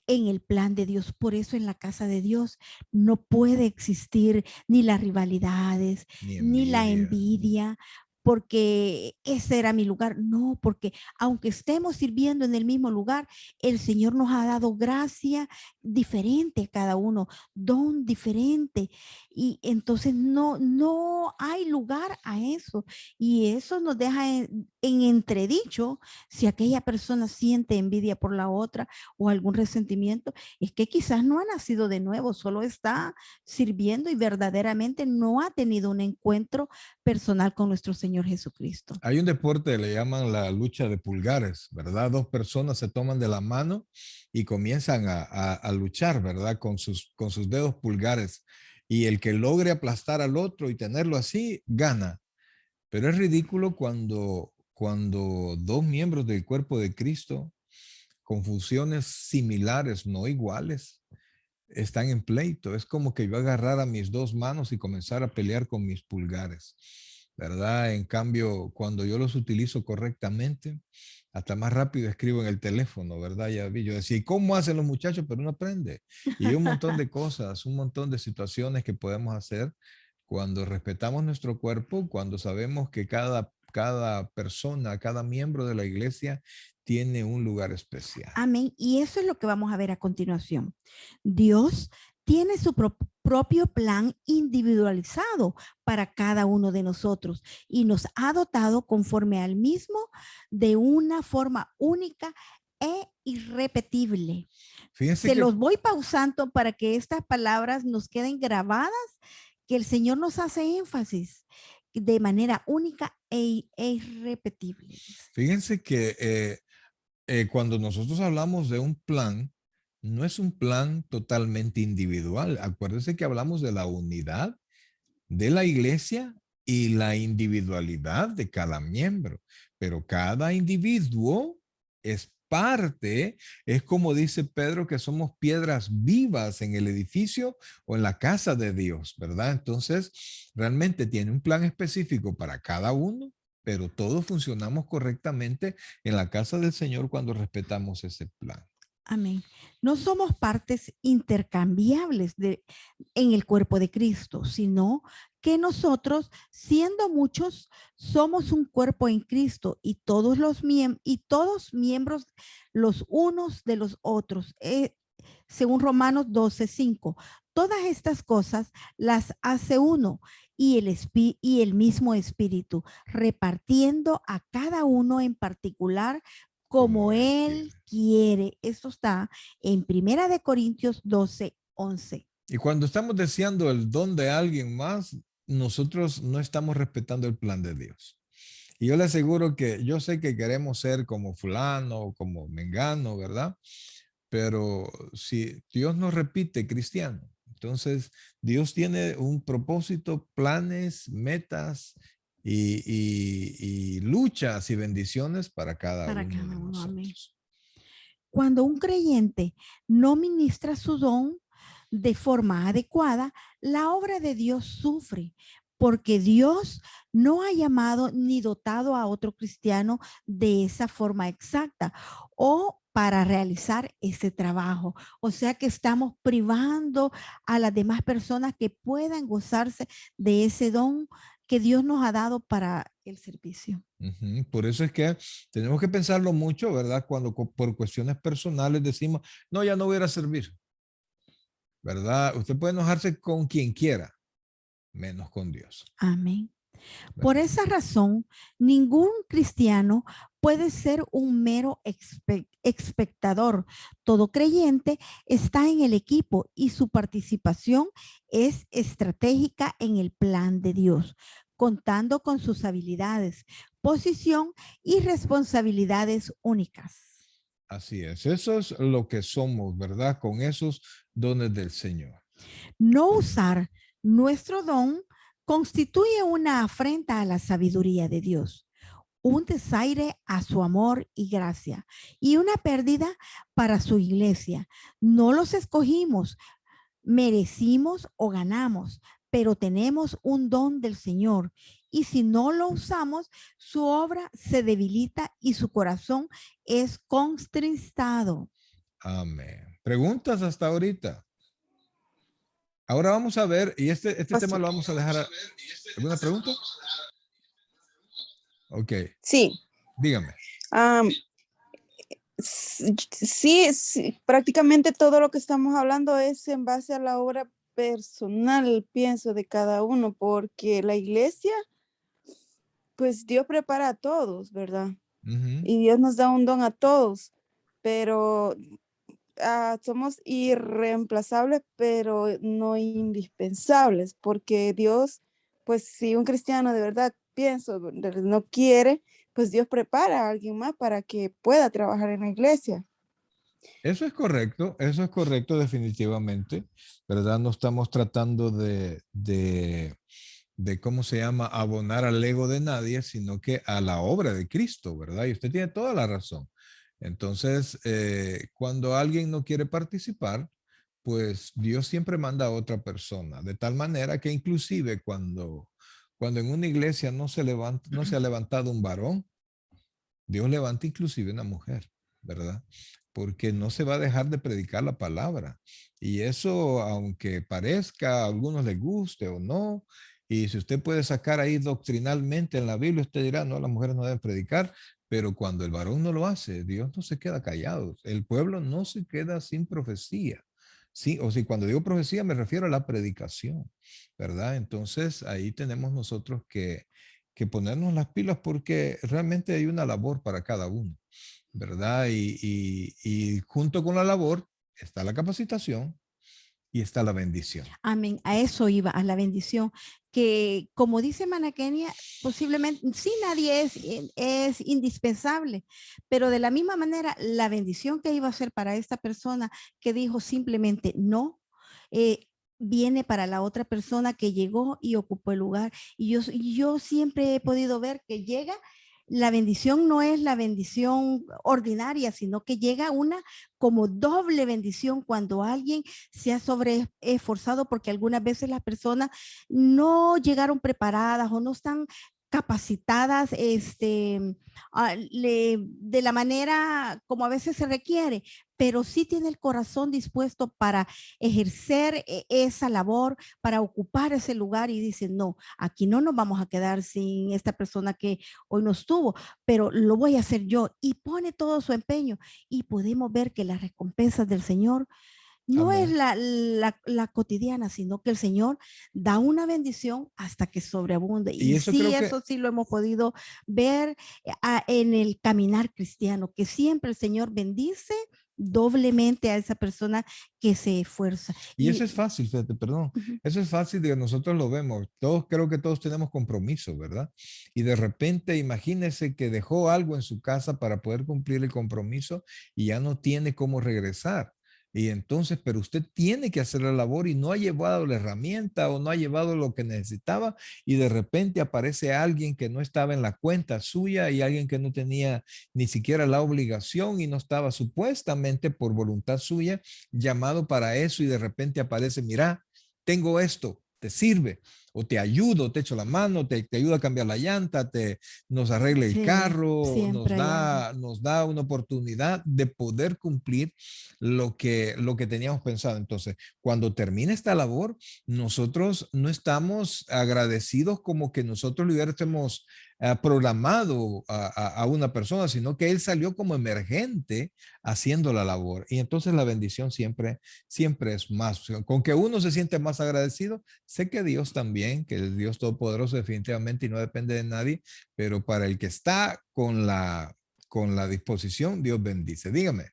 en el plan de Dios. Por eso en la casa de Dios no puede existir ni las rivalidades, ni la envidia, porque ese era mi lugar. No, porque aunque estemos sirviendo en el mismo lugar, el Señor nos ha dado gracia diferente a cada uno, don diferente. Y entonces no hay lugar a eso. Y eso nos deja en entredicho si aquella persona siente envidia por la otra o algún resentimiento, es que quizás no ha nacido de nuevo, solo está sirviendo y verdaderamente no ha tenido un encuentro personal con nuestro Señor Jesucristo. Hay un deporte, le llaman la lucha de pulgares, ¿verdad? 2 personas se toman de la mano y comienzan a luchar, ¿verdad? Con sus dedos pulgares. Y el que logre aplastar al otro y tenerlo así, gana. Pero es ridículo cuando 2 miembros del cuerpo de Cristo con funciones similares, no iguales, están en pleito. Es como que yo agarrara mis 2 manos y comenzara a pelear con mis pulgares, ¿verdad? En cambio, cuando yo los utilizo correctamente, hasta más rápido escribo en el teléfono, ¿verdad? Ya vi, yo decía, ¿y cómo hacen los muchachos? Pero uno aprende. Y hay un montón de cosas, un montón de situaciones que podemos hacer cuando respetamos nuestro cuerpo, cuando sabemos que cada persona, cada miembro de la iglesia tiene un lugar especial. Amén. Y eso es lo que vamos a ver a continuación. Dios tiene su propio plan individualizado para cada uno de nosotros y nos ha dotado conforme al mismo de una forma única e irrepetible. Fíjense que los voy pausando para que estas palabras nos queden grabadas, que el Señor nos hace énfasis de manera única e irrepetible. Fíjense que cuando nosotros hablamos de un plan, no es un plan totalmente individual. Acuérdense que hablamos de la unidad de la iglesia y la individualidad de cada miembro, pero cada individuo es parte, es como dice Pedro, que somos piedras vivas en el edificio o en la casa de Dios, ¿verdad? Entonces, realmente tiene un plan específico para cada uno, pero todos funcionamos correctamente en la casa del Señor cuando respetamos ese plan. Amén. No somos partes intercambiables en el cuerpo de Cristo, sino que nosotros, siendo muchos, somos un cuerpo en Cristo y todos miembros los unos de los otros. Según Romanos 12:5, todas estas cosas las hace uno y el mismo Espíritu, repartiendo a cada uno en particular como Como Él Él quiere. quiere. Esto está en Primera de Corintios 12:11. Y cuando estamos deseando el don de alguien más, nosotros no estamos respetando el plan de Dios. Y yo le aseguro que yo sé que queremos ser como fulano o como mengano, ¿verdad? Pero si Dios nos repite cristiano, entonces Dios tiene un propósito, planes, metas y luchas y bendiciones para cada Para uno cada de uno. Amén. nosotros. Cuando un creyente no ministra su don de forma adecuada, la obra de Dios sufre, porque Dios no ha llamado ni dotado a otro cristiano de esa forma exacta o para realizar ese trabajo. O sea que estamos privando a las demás personas que puedan gozarse de ese don que Dios nos ha dado para el servicio. Ujú. Por eso es que tenemos que pensarlo mucho, ¿verdad? Cuando por cuestiones personales decimos, no, ya no voy a ir a servir, ¿verdad? Usted puede enojarse con quien quiera, menos con Dios, Amén. Por ¿verdad? esa razón, ningún cristiano puede ser un mero espectador. Todo creyente está en el equipo y su participación es estratégica en el plan de Dios, contando con sus habilidades, posición y responsabilidades únicas. Así es, eso es lo que somos, ¿verdad? Con esos dones del Señor. No usar nuestro don constituye una afrenta a la sabiduría de Dios, un desaire a su amor y gracia y una pérdida para su iglesia. No los escogimos, merecimos o ganamos, pero tenemos un don del Señor y si no lo usamos, su obra se debilita y su corazón es contristado. Amén. ¿Preguntas hasta ahorita? Ahora vamos a ver, y este tema Pastor. lo vamos a dejar. ¿Alguna pregunta? Ok, Sí, dígame. am, sí, sí, prácticamente todo lo que estamos hablando es en base a la obra personal, pienso, de cada uno, porque la iglesia, pues Dios prepara a todos, ¿verdad? Ujú. Y Dios nos da un don a todos, pero somos irreemplazables, pero no indispensables, porque Dios, pues si un cristiano de verdad, pienso, no quiere, pues Dios prepara a alguien más para que pueda trabajar en la iglesia. Eso es correcto definitivamente, ¿verdad? No estamos tratando de, ¿cómo se llama?, abonar al ego de nadie, sino que a la obra de Cristo, ¿verdad? Y usted tiene toda la razón. Entonces, cuando alguien no quiere participar, pues Dios siempre manda a otra persona, de tal manera que inclusive cuando en una iglesia no se ha levantado un varón, Dios levanta inclusive una mujer, ¿verdad? Porque no se va a dejar de predicar la palabra. Y eso, aunque parezca a algunos les guste o no, y si usted puede sacar ahí doctrinalmente en la Biblia, usted dirá, no, las mujeres no deben predicar, pero cuando el varón no lo hace, Dios no se queda callado. El pueblo no se queda sin profecía. Sí, o si cuando digo profecía me refiero a la predicación, ¿verdad? Entonces ahí tenemos nosotros que ponernos las pilas porque realmente hay una labor para cada uno, ¿verdad? Y junto con la labor está la capacitación y está la bendición. Amén. A eso iba, a la bendición, que como dice Manaquenia, posiblemente sí nadie es indispensable, pero de la misma manera, la bendición que iba a ser para esta persona que dijo simplemente no, eh, viene para la otra persona que llegó y ocupó el lugar. Y yo siempre he podido ver que llega, la bendición no es la bendición ordinaria, sino que llega una como doble bendición cuando alguien se ha sobre esforzado porque algunas veces las personas no llegaron preparadas o no están capacitadas de la manera como a veces se requiere, pero sí tiene el corazón dispuesto para ejercer esa labor, para ocupar ese lugar y dice, no, aquí no nos vamos a quedar sin esta persona que hoy nos tuvo, pero lo voy a hacer yo y pone todo su empeño y podemos ver que las recompensas del Señor no es Amén. la cotidiana, sino que el Señor da una bendición hasta que sobreabunde. Y Y eso sí, creo que, eso sí lo hemos podido ver en el caminar cristiano, que siempre el Señor bendice doblemente a esa persona que se esfuerza. y eso Y es fácil, fíjate, perdón, ujú, eso es fácil de que nosotros lo vemos. Todos, creo que todos tenemos compromiso, ¿verdad? Y de repente, imagínese que dejó algo en su casa para poder cumplir el compromiso y ya no tiene cómo regresar. Y entonces, pero usted tiene que hacer la labor y no ha llevado la herramienta o no ha llevado lo que necesitaba y de repente aparece alguien que no estaba en la cuenta suya y alguien que no tenía ni siquiera la obligación y no estaba supuestamente por voluntad suya llamado para eso y de repente aparece, mira, tengo esto, te sirve, o te ayudo, te echo la mano, te ayuda a cambiar la llanta, nos arregla el sí, carro, siempre hay alguien. nos da una oportunidad de poder cumplir lo que teníamos pensado. Entonces, cuando termina esta labor, nosotros no estamos agradecidos como que nosotros lo hubiéramos programado a una persona, sino que él salió como emergente haciendo la labor. Y entonces la bendición siempre es más. Con que uno se siente más agradecido, sé que Dios también, que el Dios Todopoderoso definitivamente y no depende de nadie, pero para el que está con la disposición, Dios bendice. Dígame.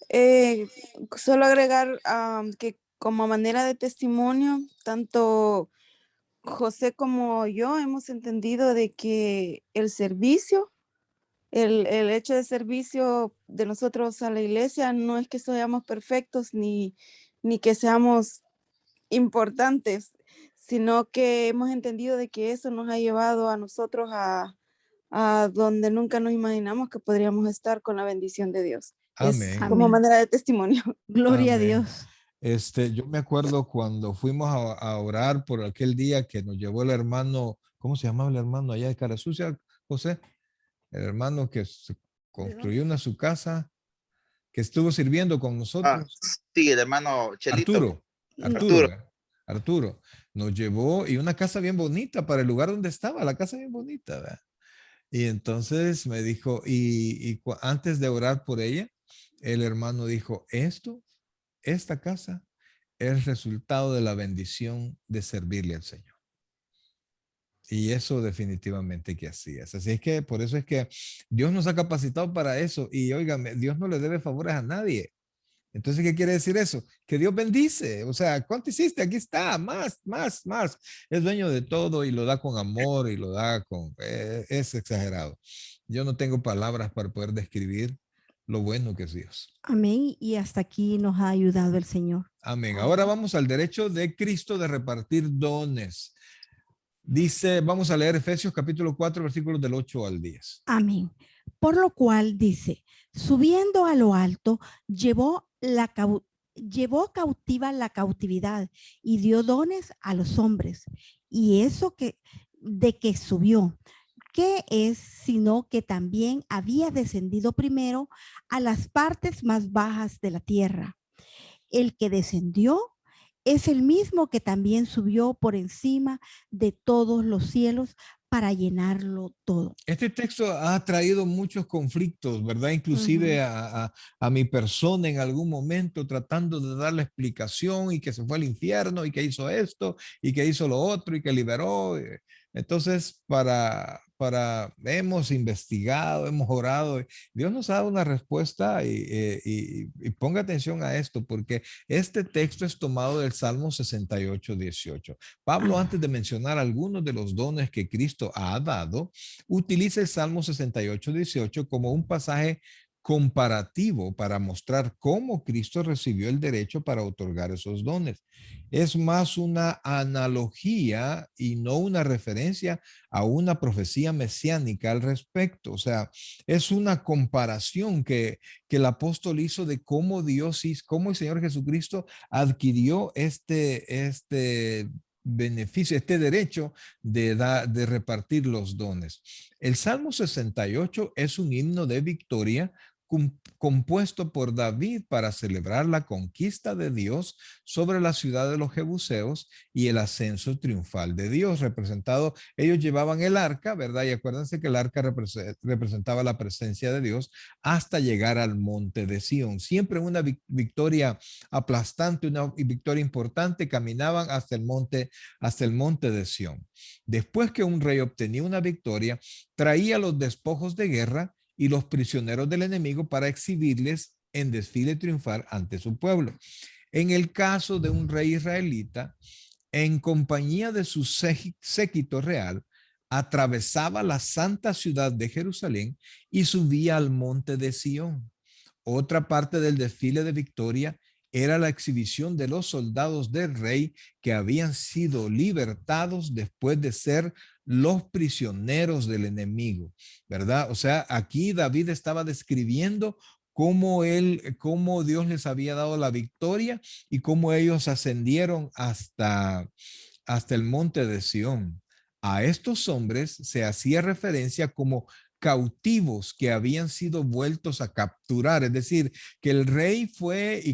Eh, Solo agregar que como manera de testimonio, tanto José como yo hemos entendido de que el servicio, el hecho de servicio de nosotros a la iglesia no es que seamos perfectos ni que seamos importantes, sino que hemos entendido de que eso nos ha llevado a nosotros a donde nunca nos imaginamos que podríamos estar con la bendición de Dios. Es Amén. como Amén. manera de testimonio. Gloria a Amén. Dios. Yo me acuerdo cuando fuimos a orar por aquel día que nos llevó el hermano, ¿cómo se llamaba el hermano allá de Cara Sucia, José? El hermano que se ¿De dónde? construyó una su casa, que estuvo sirviendo con Ah, nosotros. sí, el hermano Chelito, Arturo, Arturo. Arturo, Arturo, nos llevó y una casa bien bonita para el lugar donde estaba, la casa bien bonita, ¿verdad? Y entonces me dijo, antes de orar por ella, el hermano dijo, esta casa es resultado de la bendición de servirle al Señor. Y eso definitivamente que así es. Así es que por eso es que Dios nos ha capacitado para eso. Y óigame, Dios no le debe favores a nadie. Entonces, ¿qué quiere decir eso? Que Dios bendice. O sea, ¿cuánto hiciste? Aquí está, más, más, más. Es dueño de todo y lo da con amor y lo da con... es exagerado. Yo no tengo palabras para poder describir lo bueno que es Dios. Amén. Y hasta aquí nos ha ayudado el Señor. Amén. Ahora vamos al derecho de Cristo de repartir dones. Dice, vamos a leer Efesios capítulo 4, versículos del 8 al 10. Amén. Por lo cual dice, subiendo a lo alto, llevó cautiva la cautividad y dio dones a los hombres. Y eso que de que subió, ¿qué es sino que también había descendido primero a las partes más bajas de la tierra? El que descendió es el mismo que también subió por encima de todos los cielos para llenarlo todo. Este texto ha traído muchos conflictos, ¿verdad? Inclusive Ujú. a mi persona en algún momento tratando de dar la explicación y que se fue al infierno y que hizo esto y que hizo lo otro y que liberó. Entonces, hemos investigado, hemos orado. Dios nos ha dado una respuesta y ponga atención a esto porque este texto es tomado del Salmo 68, 18. Pablo, Ah, antes de mencionar algunos de los dones que Cristo ha dado, utiliza el Salmo 68, 18 como un pasaje comparativo para mostrar cómo Cristo recibió el derecho para otorgar esos dones. Es más una analogía y no una referencia a una profecía mesiánica al respecto. O sea, es una comparación que el apóstol hizo de cómo Dios hizo, cómo el Señor Jesucristo adquirió este beneficio, este derecho de repartir los dones. El Salmo 68 es un himno de victoria compuesto por David para celebrar la conquista de Dios sobre la ciudad de los Jebuseos y el ascenso triunfal de Dios representado. Ellos llevaban el arca, ¿verdad? Y acuérdense que el arca representaba la presencia de Dios hasta llegar al monte de Sión. Siempre una victoria aplastante, una victoria importante, caminaban hasta el monte de Sión. Después que un rey obtenía una victoria, traía los despojos de guerra y los prisioneros del enemigo para exhibirles en desfile triunfal ante su pueblo. En el caso de un rey israelita, en compañía de su séquito real, atravesaba la santa ciudad de Jerusalén y subía al monte de Sión. Otra parte del desfile de victoria era la exhibición de los soldados del rey que habían sido libertados después de ser los prisioneros del enemigo, ¿verdad? O sea, aquí David estaba describiendo cómo Dios les había dado la victoria y cómo ellos ascendieron hasta el monte de Sión. A estos hombres se hacía referencia como cautivos que habían sido vueltos a capturar, es decir, que el rey fue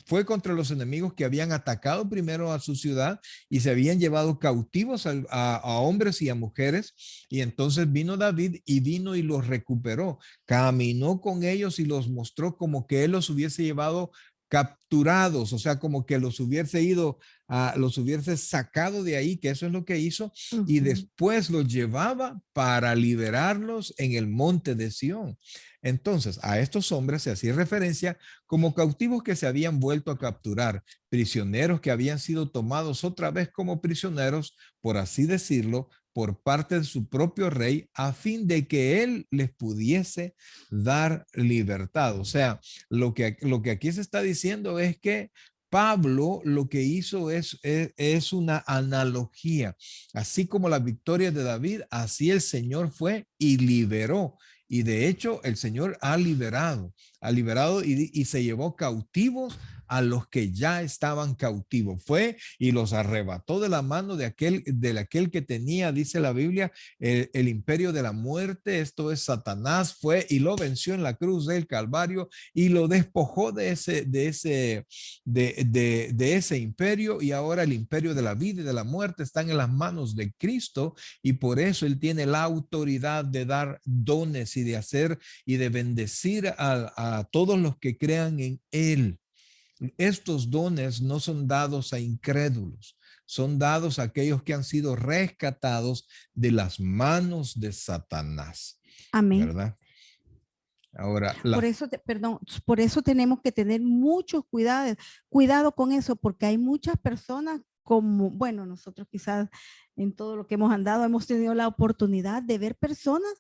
fue contra los enemigos que habían atacado primero a su ciudad y se habían llevado cautivos a hombres y a mujeres, y entonces vino David y vino y los recuperó, caminó con ellos y los mostró como que él los hubiese llevado capturados, o sea, como que los hubiese sacado de ahí, que eso es lo que hizo, y después los llevaba para liberarlos en el monte de Sión. Entonces, a estos hombres se hacía referencia como cautivos que se habían vuelto a capturar, prisioneros que habían sido tomados otra vez como prisioneros, por así decirlo, por parte de su propio rey, a fin de que él les pudiese dar libertad. O sea, lo que aquí se está diciendo es que Pablo lo que hizo es una analogía. Así como la victoria de David, así el Señor fue y liberó. Y de hecho, el Señor ha liberado y se llevó cautivos a los que ya estaban cautivos. Fue y los arrebató de la mano de aquel que tenía, dice la Biblia, el imperio de la muerte, esto es Satanás, fue y lo venció en la cruz del Calvario y lo despojó de ese imperio, y ahora el imperio de la vida y de la muerte están en las manos de Cristo, y por eso él tiene la autoridad de dar dones y de hacer y de bendecir a todos los que crean en él. Estos dones no son dados a incrédulos, son dados a aquellos que han sido rescatados de las manos de Satanás. Amén. ¿Verdad? Ahora, por eso tenemos que tener mucho cuidado con eso, porque hay muchas personas como, bueno, nosotros quizás en todo lo que hemos andado hemos tenido la oportunidad de ver personas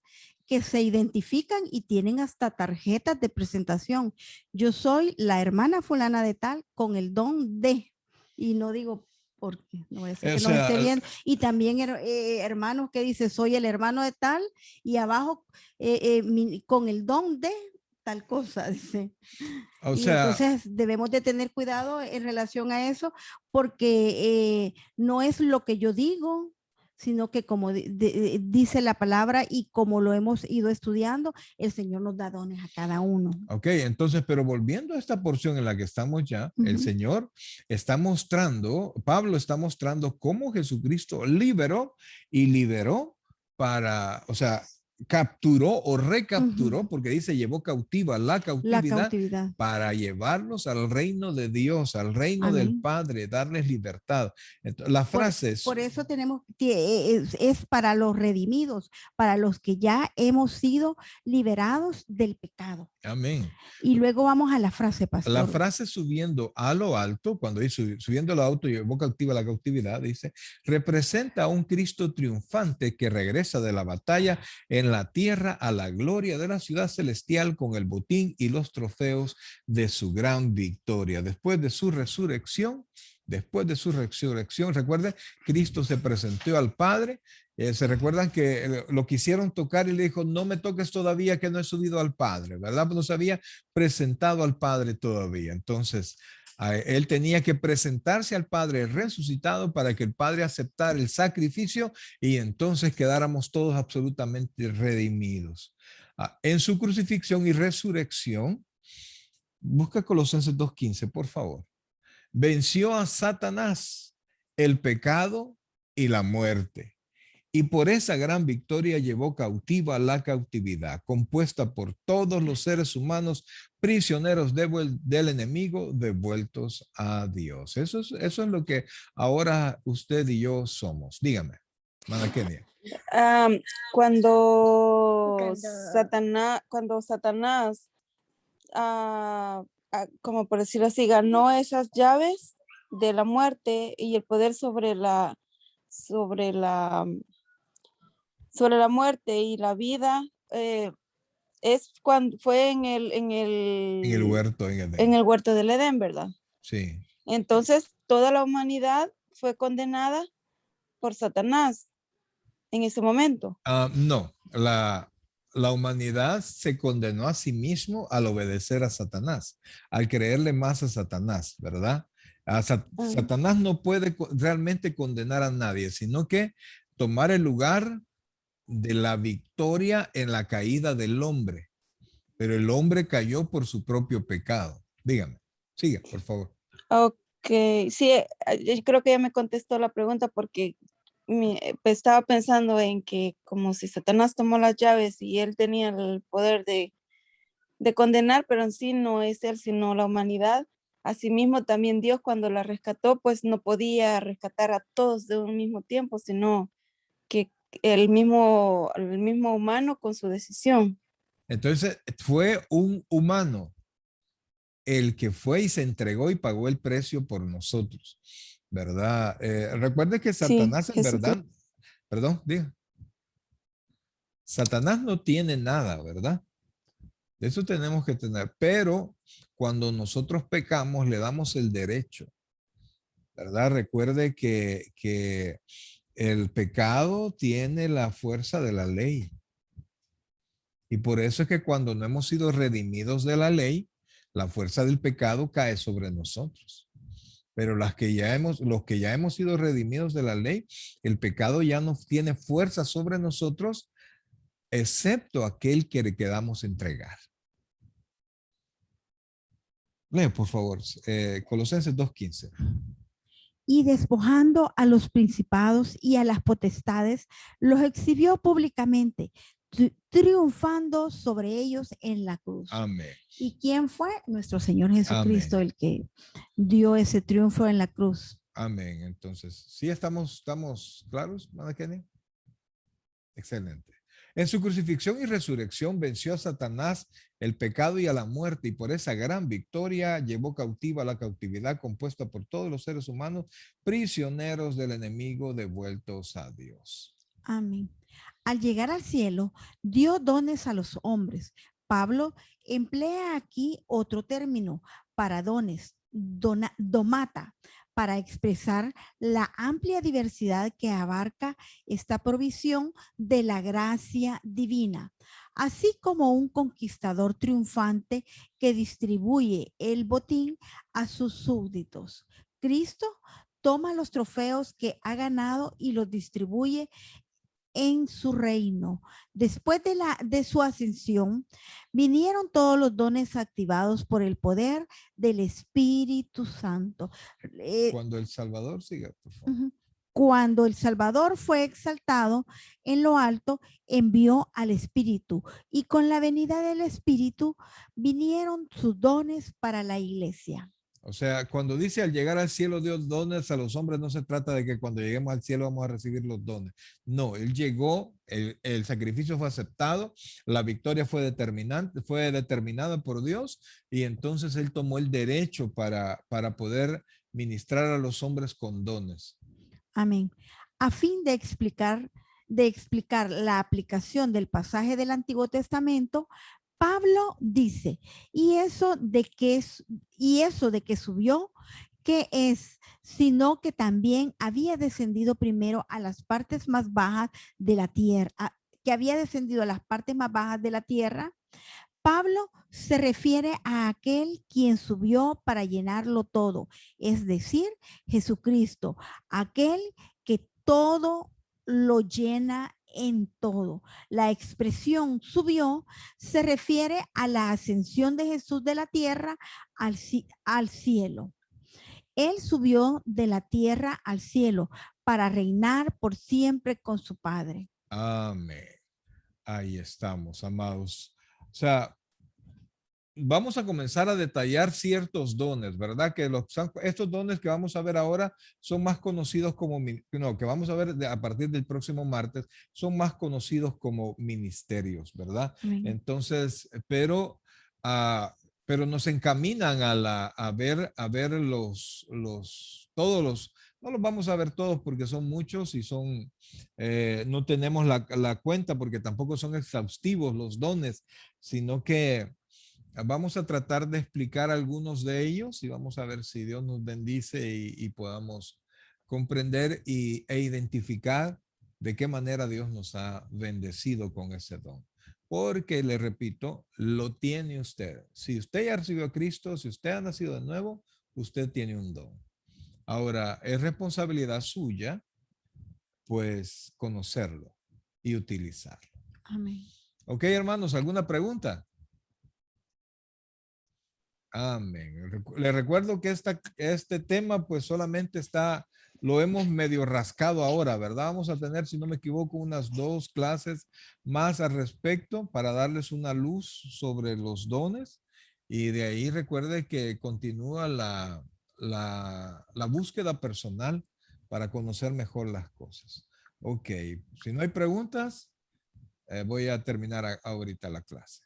que se identifican y tienen hasta tarjetas de presentación. Yo soy la hermana fulana de tal con el don de, y no digo porque no voy a decir que no esté bien. Y también hermanos que dice soy el hermano de tal y abajo con el don de tal cosa, dice. O y sea, entonces debemos de tener cuidado en relación a eso, porque no es lo que yo digo, sino que como dice la palabra y como lo hemos ido estudiando, el Señor nos da dones a cada uno. Ok, entonces, pero volviendo a esta porción en la que estamos ya, el Señor está mostrando, Pablo está mostrando cómo Jesucristo liberó para, o sea, capturó o recapturó, porque dice llevó cautiva la cautividad para llevarlos al reino de Dios, al reino del Padre, darles libertad. Entonces, la frase es... Por eso tenemos que es para los redimidos, para los que ya hemos sido liberados del pecado. Amén. Y luego vamos a la frase, pastor. La frase subiendo a lo alto, cuando dice subiendo a lo alto y llevó cautiva la cautividad, dice, representa a un Cristo triunfante que regresa de la batalla en la tierra a la gloria de la ciudad celestial con el botín y los trofeos de su gran victoria. Después de su resurrección, recuerden, Cristo se presentó al Padre. Se recuerdan que lo quisieron tocar y le dijo, no me toques todavía que no he subido al Padre, ¿verdad? No se había presentado al Padre todavía. Entonces, Él tenía que presentarse al Padre resucitado para que el Padre aceptara el sacrificio y entonces quedáramos todos absolutamente redimidos. En su crucifixión y resurrección, busca Colosenses 2:15, por favor. Venció a Satanás, el pecado y la muerte. Y por esa gran victoria llevó cautiva la cautividad, compuesta por todos los seres humanos, prisioneros del enemigo, devueltos a Dios. Eso es lo que ahora usted y yo somos. Dígame, Mana Kenia. Cuando Satanás, como por decirlo así, ganó esas llaves de la muerte y el poder sobre la muerte y la vida, es cuando fue en el huerto, en Edén. en el huerto del Edén, ¿verdad? Sí. Entonces, toda la humanidad fue condenada por Satanás en ese momento. No, la humanidad se condenó a sí mismo al obedecer a Satanás, al creerle más a Satanás, ¿verdad? Satanás no puede realmente condenar a nadie, sino que tomar el lugar de la victoria en la caída del hombre. Pero el hombre cayó por su propio pecado. Dígame, siga, por favor. Ok, sí, yo creo que ya me contestó la pregunta porque estaba pensando en que como si Satanás tomó las llaves y él tenía el poder de condenar, pero en sí no es él, sino la humanidad. Asimismo, también Dios cuando la rescató, pues no podía rescatar a todos de un mismo tiempo, sino que el mismo humano con su decisión. Entonces, fue un humano el que fue y se entregó y pagó el precio por nosotros, ¿verdad? Recuerde que Satanás Sí, en verdad, perdón, diga. Satanás no tiene nada, ¿verdad? Eso tenemos que tener, pero cuando nosotros pecamos le damos el derecho, ¿verdad? Recuerde que el pecado tiene la fuerza de la ley. Y por eso es que cuando no hemos sido redimidos de la ley, la fuerza del pecado cae sobre nosotros. Pero los que ya hemos sido redimidos de la ley, el pecado ya no tiene fuerza sobre nosotros, excepto aquel que le quedamos entregar. Lee, por favor, Colosenses 2:15. Y despojando a los principados y a las potestades, los exhibió públicamente, triunfando sobre ellos en la cruz. Amén. ¿Y quién fue? Nuestro Señor Jesucristo, Amén. el que dio ese triunfo en la cruz. Amén. Entonces, ¿sí estamos claros, Mana Kenny? Excelente. En su crucifixión y resurrección venció a Satanás, el pecado y a la muerte, y por esa gran victoria llevó cautiva la cautividad compuesta por todos los seres humanos, prisioneros del enemigo, devueltos a Dios. Amén. Al llegar al cielo, dio dones a los hombres. Pablo emplea aquí otro término para dones, domata, para expresar la amplia diversidad que abarca esta provisión de la gracia divina, así como un conquistador triunfante que distribuye el botín a sus súbditos. Cristo toma los trofeos que ha ganado y los distribuye en su reino. Después de su ascensión, vinieron todos los dones activados por el poder del Espíritu Santo. Cuando el Salvador, siga, por favor. Cuando el Salvador fue exaltado en lo alto, envió al Espíritu, y con la venida del Espíritu vinieron sus dones para la iglesia. O sea, cuando dice al llegar al cielo Dios dones a los hombres, no se trata de que cuando lleguemos al cielo vamos a recibir los dones. No, él llegó, el sacrificio fue aceptado, la victoria fue determinada por Dios, y entonces él tomó el derecho para poder ministrar a los hombres con dones. Amén. A fin de explicar la aplicación del pasaje del Antiguo Testamento, Pablo dice, y eso de que subió, ¿qué es? Sino que también había descendido primero a las partes más bajas de la tierra, que había descendido a las partes más bajas de la tierra Pablo se refiere a aquel quien subió para llenarlo todo, es decir, Jesucristo, aquel que todo lo llena en todo. La expresión subió se refiere a la ascensión de Jesús de la tierra al cielo. Él subió de la tierra al cielo para reinar por siempre con su Padre. Amén. Ahí estamos, amados. O sea, vamos a comenzar a detallar ciertos dones, ¿verdad? Que estos dones que vamos a ver ahora son más conocidos como, que vamos a ver a partir del próximo martes, son más conocidos como ministerios, ¿verdad? Amén. Entonces, pero nos encaminan a ver todos los, no los vamos a ver todos porque son muchos y no tenemos la cuenta porque tampoco son exhaustivos los dones, sino que vamos a tratar de explicar algunos de ellos y vamos a ver si Dios nos bendice y podamos comprender e identificar de qué manera Dios nos ha bendecido con ese don. Porque, le repito, lo tiene usted. Si usted ya recibió a Cristo, si usted ha nacido de nuevo, usted tiene un don. Ahora, es responsabilidad suya, pues, conocerlo y utilizarlo. Amén. Ok, hermanos, ¿alguna pregunta? Amén. Les recuerdo que este tema pues solamente lo hemos medio rascado ahora, ¿verdad? Vamos a tener, si no me equivoco, unas 2 clases más al respecto para darles una luz sobre los dones y de ahí recuerde que continúa la búsqueda personal para conocer mejor las cosas. Ok, si no hay preguntas, voy a terminar ahorita la clase.